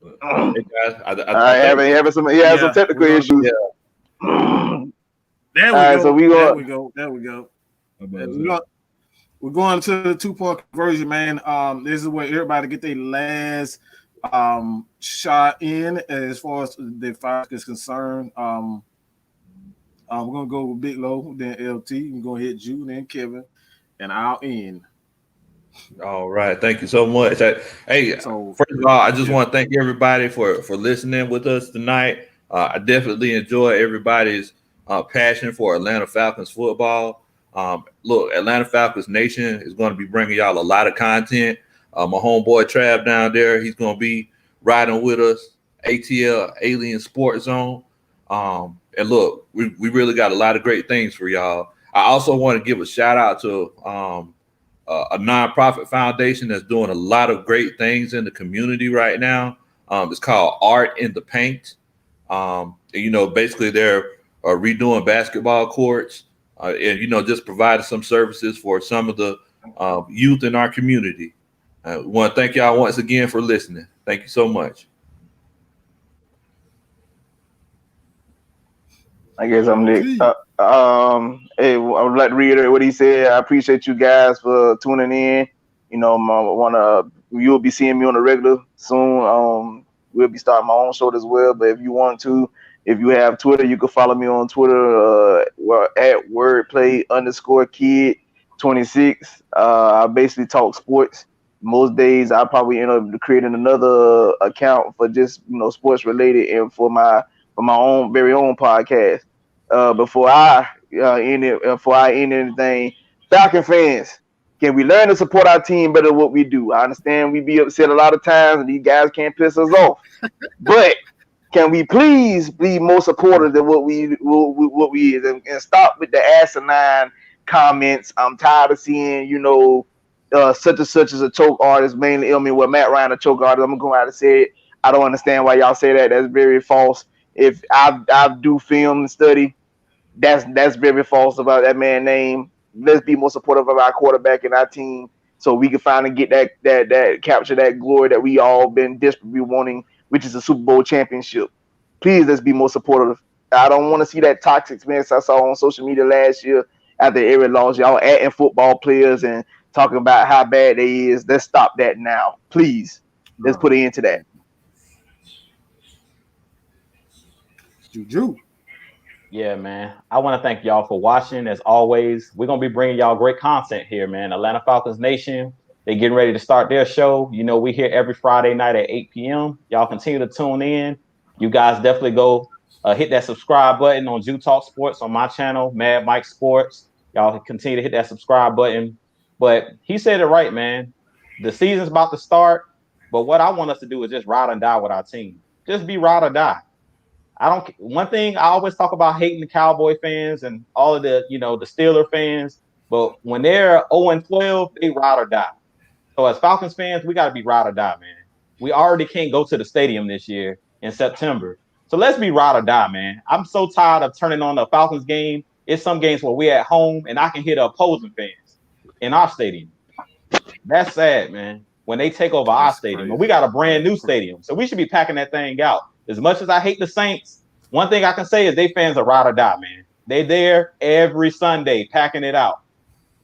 Hey guys, I having some technical issues. Yeah. There we go. We're going to the 2-point conversion, man. This is where everybody get their last shot in as far as the Falcons is concerned. We're gonna go with Big Low, then LT. We're gonna hit Ju, then Kevin, and I'll end. All right, thank you so much. First of all, I just want to thank everybody for listening with us tonight. I definitely enjoy everybody's passion for Atlanta Falcons football. Look, Atlanta Falcons Nation is going to be bringing y'all a lot of content. My homeboy Trav down there, he's going to be riding with us. ATL Alien Sports Zone. And look, we really got a lot of great things for y'all. I also want to give a shout out to a nonprofit foundation that's doing a lot of great things in the community right now. It's called Art in the Paint. Basically they're redoing basketball courts and, just providing some services for some of the youth in our community. I want to thank y'all once again for listening. Thank you so much. I guess I'm Nick. Hey, I would like to reiterate what he said. I appreciate you guys for tuning in. You'll be seeing me on the regular soon. We'll be starting my own show as well. But if you want to, if you have Twitter, you can follow me on Twitter. We're at wordplay_kid26. I basically talk sports. Most days I probably end up creating another account for just sports related and for my very own podcast. Before I end anything, Falcon fans, can we learn to support our team better than what we do? I understand we be upset a lot of times and these guys can't piss us off, but can we please be more supportive than what we is and stop with the asinine comments? I'm tired of seeing such and such as a choke artist, mainly Matt Ryan a choke artist. I'm gonna go out and say it. I don't understand why y'all say that. That's very false. If I do film and study, that's very false about that man's name. Let's be more supportive of our quarterback and our team so we can finally get that capture that glory that we all been desperately wanting, which is a Super Bowl championship. Please, let's be more supportive. I don't want to see that toxic mess I saw on social media last year after every loss. Y'all adding football players and talking about how bad they is. Let's stop that now. Please. Let's put an end to that. Juju. Yeah, man. I want to thank y'all for watching. As always, we're going to be bringing y'all great content here, man. Atlanta Falcons Nation, they're getting ready to start their show. We here every Friday night at 8 p.m. Y'all continue to tune in. You guys definitely go hit that subscribe button on Jew Talk Sports on my channel, Mad Mike Sports. Y'all continue to hit that subscribe button. But he said it right, man. The season's about to start, but what I want us to do is just ride and die with our team. Just be ride or die. One thing I always talk about hating the Cowboy fans and all of the Steeler fans, but when they're 0-12, they ride or die. So as Falcons fans, we got to be ride or die, man. We already can't go to the stadium this year in September. So let's be ride or die, man. I'm so tired of turning on the Falcons game. It's some games where we're at home and I can hear the opposing fans in our stadium. That's sad, man. When they take over our stadium, and we got a brand new stadium. So we should be packing that thing out. As much as I hate the Saints, one thing I can say is they fans are ride or die, man. They there every Sunday packing it out.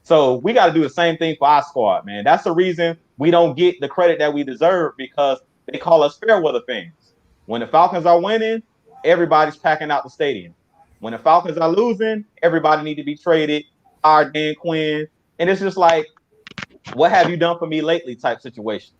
So we got to do the same thing for our squad, man. That's the reason we don't get the credit that we deserve because they call us fair weather fans. When the Falcons are winning, everybody's packing out the stadium. When the Falcons are losing, everybody need to be traded. Our Dan Quinn. And it's just like, what have you done for me lately type situation.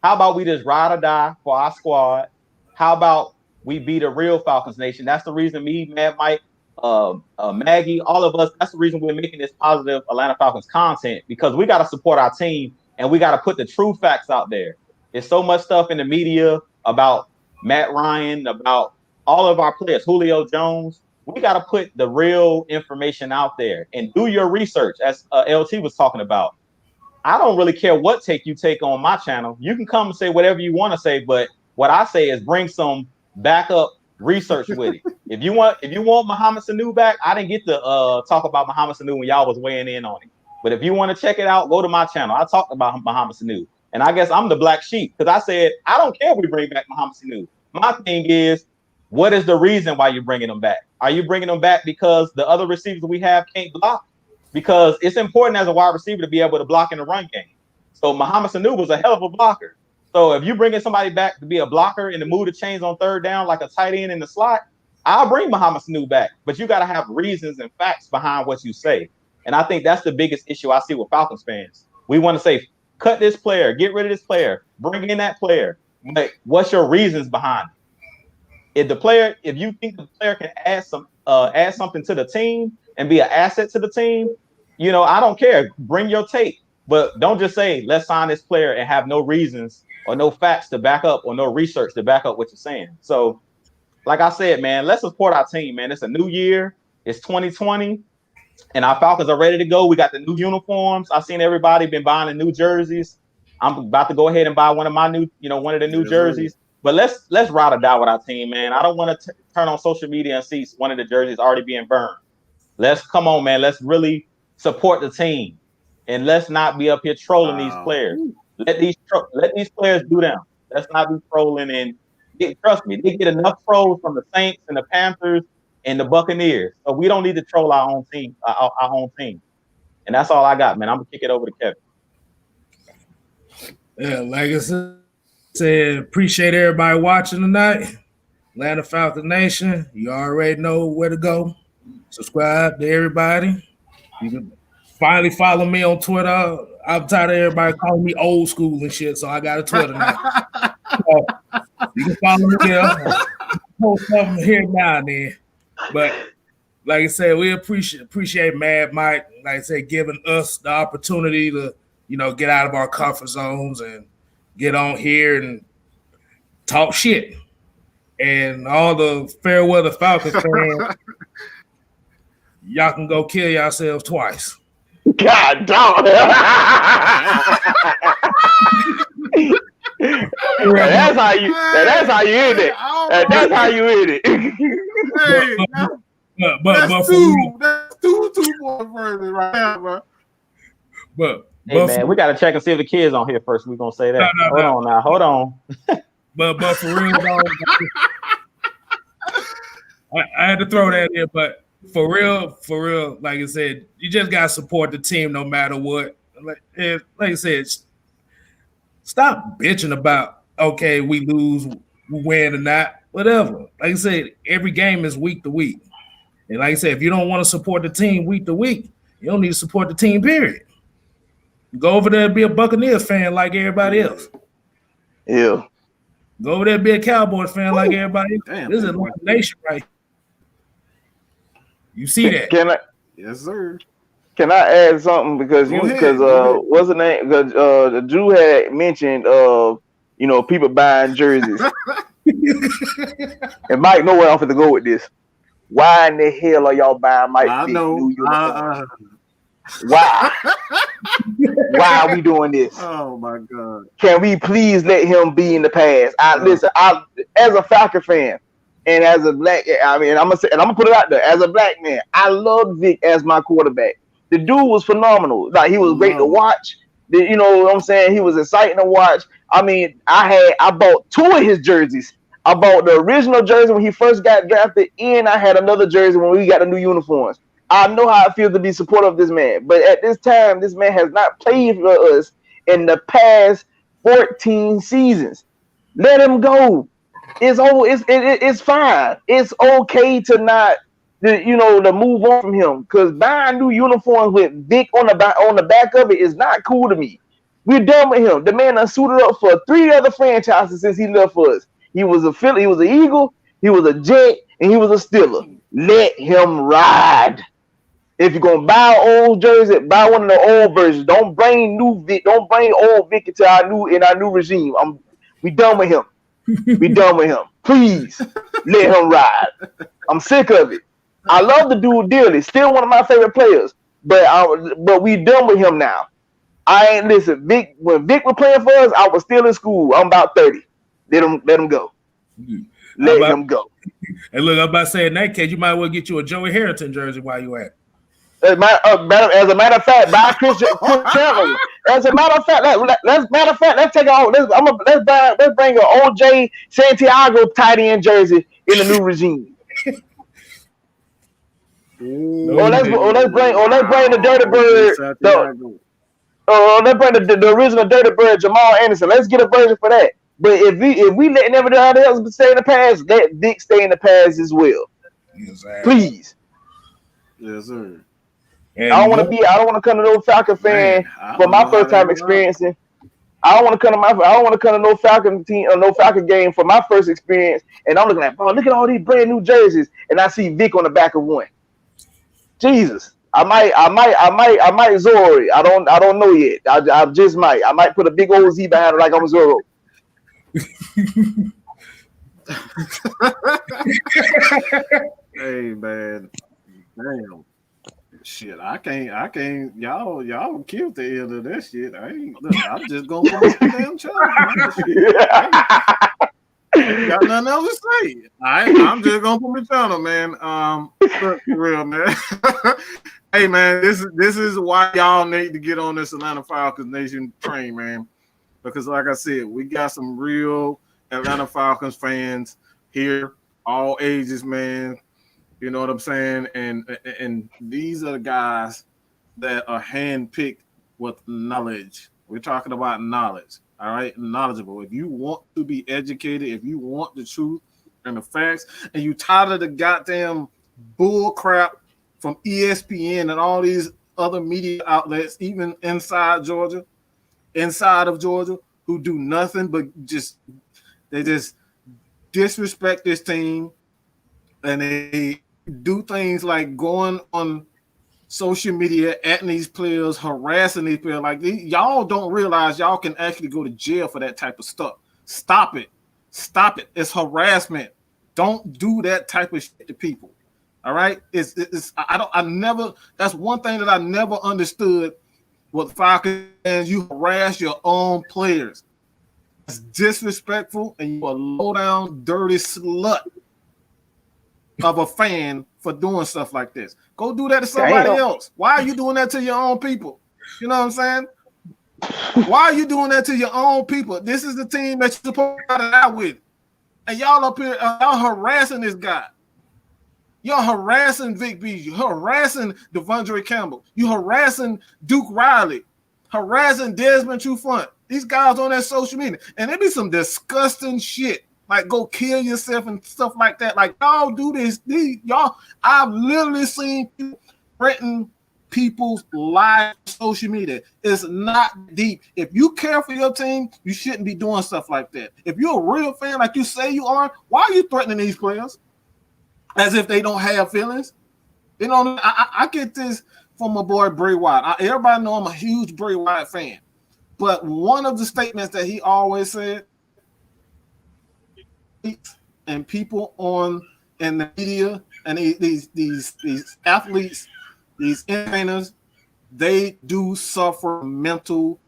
How about we just ride or die for our squad? How about we be the real Falcons Nation? That's the reason me, Mad Mike, Maggie, all of us. That's the reason we're making this positive Atlanta Falcons content, because we got to support our team and we got to put the true facts out there. There's so much stuff in the media about Matt Ryan, about all of our players, Julio Jones. We got to put the real information out there and do your research, as LT was talking about. I don't really care what take you take on my channel. You can come and say whatever you want to say, but what I say is bring some backup research with it. If you want Mohamed Sanu back, I didn't get to talk about Mohamed Sanu when y'all was weighing in on it. But if you want to check it out, go to my channel. I talked about Mohamed Sanu. And I guess I'm the black sheep because I said, I don't care if we bring back Mohamed Sanu. My thing is, what is the reason why you're bringing them back? Are you bringing them back because the other receivers we have can't block? Because it's important as a wide receiver to be able to block in the run game. So Mohamed Sanu was a hell of a blocker. So if you're bringing somebody back to be a blocker and to move the chains on third down like a tight end in the slot, I'll bring Mohamed Sanu back. But you got to have reasons and facts behind what you say. And I think that's the biggest issue I see with Falcons fans. We want to say, cut this player, get rid of this player, bring in that player. But what's your reasons behind it? If you think the player can add something to the team and be an asset to the team, I don't care. Bring your tape, but don't just say, let's sign this player and have no reasons or no facts to back up or no research to back up what you're saying. So, like I said, man, let's support our team, man. It's a new year. It's 2020, and our Falcons are ready to go. We got the new uniforms. I've seen everybody been buying the new jerseys. I'm about to go ahead and buy one of the new jerseys. But let's ride or die with our team, man. I don't want to turn on social media and see one of the jerseys already being burned. Come on, man. Let's really support the team, and let's not be up here trolling these players. Let these players do them. Let's not be trolling. And trust me, they get enough trolls from the Saints and the Panthers and the Buccaneers. So we don't need to troll our own team, our own team. And that's all I got, man. I'm gonna kick it over to Kevin. Yeah, like I said, appreciate everybody watching tonight. Atlanta Falcons Nation, you already know where to go. Subscribe to everybody. You can finally follow me on Twitter. I'm tired of everybody calling me old school and shit, so I got a Twitter now. So you can follow me there. Post something here now and then. But like I said, we appreciate Mad Mike, like I said, giving us the opportunity to, get out of our comfort zones and get on here and talk shit. And all the fair weather Falcons fans, y'all can go kill yourselves twice. God dog. That's how you end it. That's how you end it. That's two more versions right now, bro. But man, we gotta check and see if the kid's on here first. We're gonna say that. Hold on. But for real, I had to throw that in. But for real, like I said, you just gotta support the team no matter what. Like I said, stop bitching about okay, we lose, we win or not, whatever. Like I said, every game is week to week. And like I said, if you don't want to support the team week to week, you don't need to support the team, period. Go over there and be a Buccaneers fan like everybody else. Yeah. Go over there and be a Cowboys fan like everybody else. Damn, this is Atlanta Nation right here. You see that? Yes, sir. Can I add something? Because what's the name? Because Drew had mentioned people buying jerseys. And Mike know where I'm finna go with this. Why in the hell are y'all buying Mike? I know. Why? Why are we doing this? Oh my God! Can we please let him be in the past? Listen, as a Falcon fan and as a black, I'm gonna put it out there. As a black man, I love Vic as my quarterback. The dude was phenomenal. Like, he was great to watch. You know what I'm saying? He was exciting to watch. I mean, I bought 2 of his jerseys. I bought the original jersey when he first got drafted, and I had another jersey when we got the new uniforms. I know how it feels to be supportive of this man, but at this time, this man has not played for us in the past 14 seasons. Let him go. It's over. It's fine. It's okay to not, to move on from him, because buying new uniforms with Vic on the back of it is not cool to me. We're done with him. The man done suited up for 3 other franchises since he left for us. He was a Philly, he was an Eagle, he was a Jet, and he was a Steeler. let him ride. If you're gonna buy an old jersey, buy one of the old versions. Don't bring don't bring old Vic into our new regime. We done with him. We done with him. Please let him ride. I'm sick of it. I love the dude dearly. Still one of my favorite players. But we done with him now. I ain't listen. Vic, when Vic was playing for us, I was still in school. I'm about 30. Let him go. Let him go. And look, I'm about to say in that case, you might well get you a Joey Harrington jersey while you at. As a matter of fact, buy Chris Chandler. As a matter of fact, let's take all. Let's bring an OJ Santiago tight end jersey in the new regime. Let's bring the Dirty Bird. Let's bring the original Dirty Bird, Jamal Anderson. Let's get a version for that. But if we let everybody else stay in the past, let Vic stay in the past as well. Exactly. Please. Yes, sir. I don't want to come to no Falcon fan for my first time experiencing. I don't want to come to no Falcon team or no Falcon game for my first experience. And I'm looking at, look at all these brand new jerseys, and I see Vic on the back of one. Jesus, I might Zoro. I don't know yet. I just might. I might put a big old Z behind it like I'm Zoro. Hey man, damn. Shit, I can't. Y'all killed the end of that shit. I'm just gonna put my damn channel. Got nothing else to say. I'm just gonna put my channel, man. For real, man. Hey, man, this is why y'all need to get on this Atlanta Falcons Nation train, man. Because, like I said, we got some real Atlanta Falcons fans here, all ages, man. You know what I'm saying? And these are the guys that are handpicked with knowledge. We're talking about knowledge, all right? Knowledgeable. If you want to be educated, if you want the truth and the facts, and you tired of the goddamn bull crap from ESPN and all these other media outlets, even inside of Georgia, who do nothing but they just disrespect this team, and they do things like going on social media at these players, harassing these players. Like y'all don't realize y'all can actually go to jail for that type of stuff. Stop it. It's harassment. Don't do that type of shit to people. All right. That's one thing that I never understood with Falcons. You harass your own players. It's disrespectful, and you're a low down, dirty slut of a fan for doing stuff like this. Go do that to somebody else. Why are you doing that to your own people? You know what I'm saying? Why are you doing that to your own people? This is the team that you're supposed to get out with. And y'all up here, y'all harassing this guy. You're harassing Vic Beasley. You're harassing Devondre Campbell. You're harassing Duke Riley. Harassing Desmond Trufant. These guys on that social media. And it be some disgusting shit. Like go kill yourself and stuff like that. Like y'all do this. I've literally seen people threaten people's lives on social media. It's not deep. If you care for your team, you shouldn't be doing stuff like that. If you're a real fan, like you say you are, why are you threatening these players? As if they don't have feelings. You know, I get this from my boy Bray Wyatt. Everybody know I'm a huge Bray Wyatt fan. But one of the statements that he always said, and people in the media and these athletes, these entertainers, they do suffer mental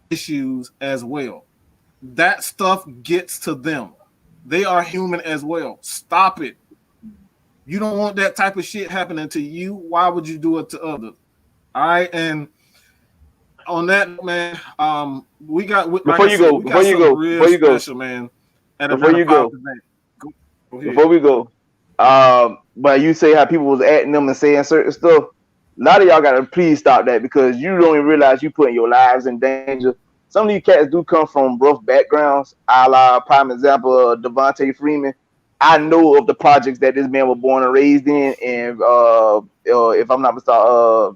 issues as well. That stuff gets to them. They are human as well. Stop it. You don't want that type of shit happening to you. Why would you do it to others? All right, and on that, man, we got before you go, man. Before we go, but you say how people was atting them and saying certain stuff. A lot of y'all gotta please stop that, because you don't even realize you putting your lives in danger. Some of you cats do come from rough backgrounds. A la prime example, Devontae Freeman. I know of the projects that this man was born and raised in, and if I'm not mistaken,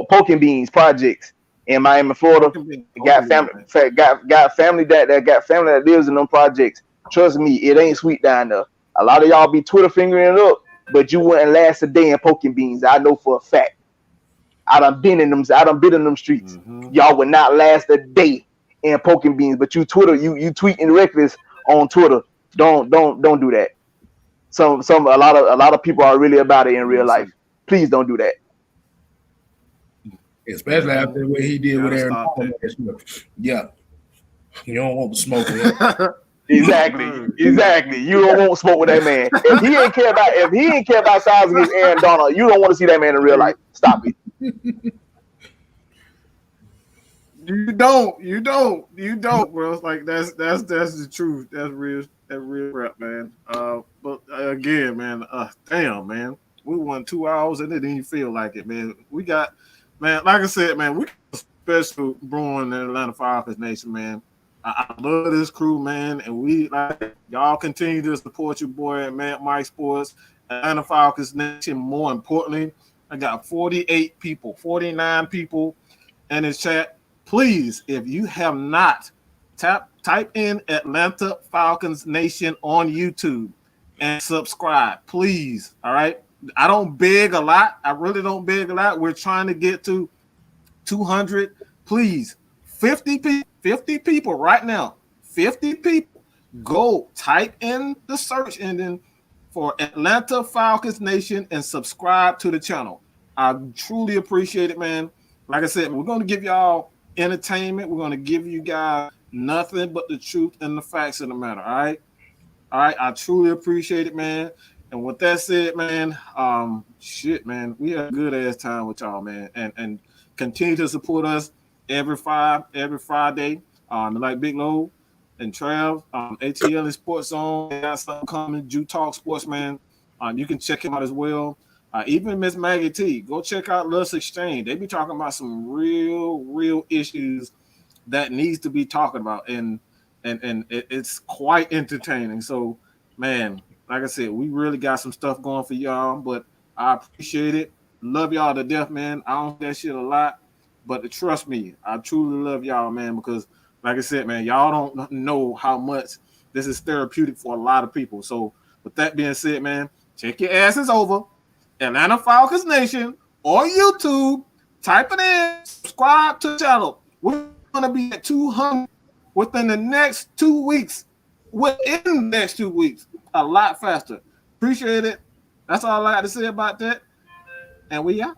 Poking Beans projects in Miami, Florida. Got family that lives in them projects. Trust me, it ain't sweet down there. A lot of y'all be Twitter fingering it up, but you wouldn't last a day in poking beans. I know for a fact. I done been in them streets. Mm-hmm. Y'all would not last a day in poking beans, but you tweeting reckless on Twitter. Don't do that. A lot of people are really about it in real life. Please don't do that. Especially after what he did with Aaron Donald. Yeah. You don't want to smoke with him. Exactly. You don't want to smoke with that man. If he ain't care about size against Aaron Donald, you don't want to see that man in real life. Stop it. You don't, bro. It's like that's the truth. That's real rap, man. But again, man, damn, man, we won 2 hours and it didn't even feel like it, man. We got, man, like I said, man, we got a special brewing in the Atlanta Falcons Nation, man. I love this crew, man, and we like y'all continue to support your boy at Mike Sports, Atlanta Falcons Nation. More importantly, I got 49 people in his chat. Please, if you have not, type in Atlanta Falcons Nation on YouTube and subscribe, please. All right. I don't beg a lot. I really don't beg a lot. We're trying to get to 200. Please, 50 people right now. 50 people. Go type in the search engine for Atlanta Falcons Nation and subscribe to the channel. I truly appreciate it, man. Like I said, we're going to give y'all entertainment. We're going to give you guys nothing but the truth and the facts of the matter. All right. I truly appreciate it, man. And with that said, man, man, we had a good ass time with y'all, man, and continue to support us every Friday. Like Big Low and Trav, ATL and Sports Zone, they got something coming. Jew Talk Sports, man. You can check him out as well. Even Miss Maggie T, go check out Lust Exchange. They be talking about some real issues that needs to be talked about, and it's quite entertaining. So, man, like I said, we really got some stuff going for y'all, but I appreciate it. Love y'all to death, man. I don't do that shit a lot, but trust me, I truly love y'all, man, because like I said, man, y'all don't know how much this is therapeutic for a lot of people. So with that being said, man, check your asses over. Atlanta Falcons Nation or YouTube, type it in, subscribe to the channel. We're going to be at 200 within the next 2 weeks. Within the next 2 weeks, a lot faster. Appreciate it. That's all I got to say about that. And we out.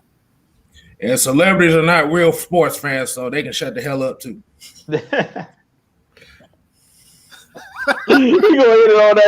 And celebrities are not real sports fans, so they can shut the hell up too. We gonna hit it on that.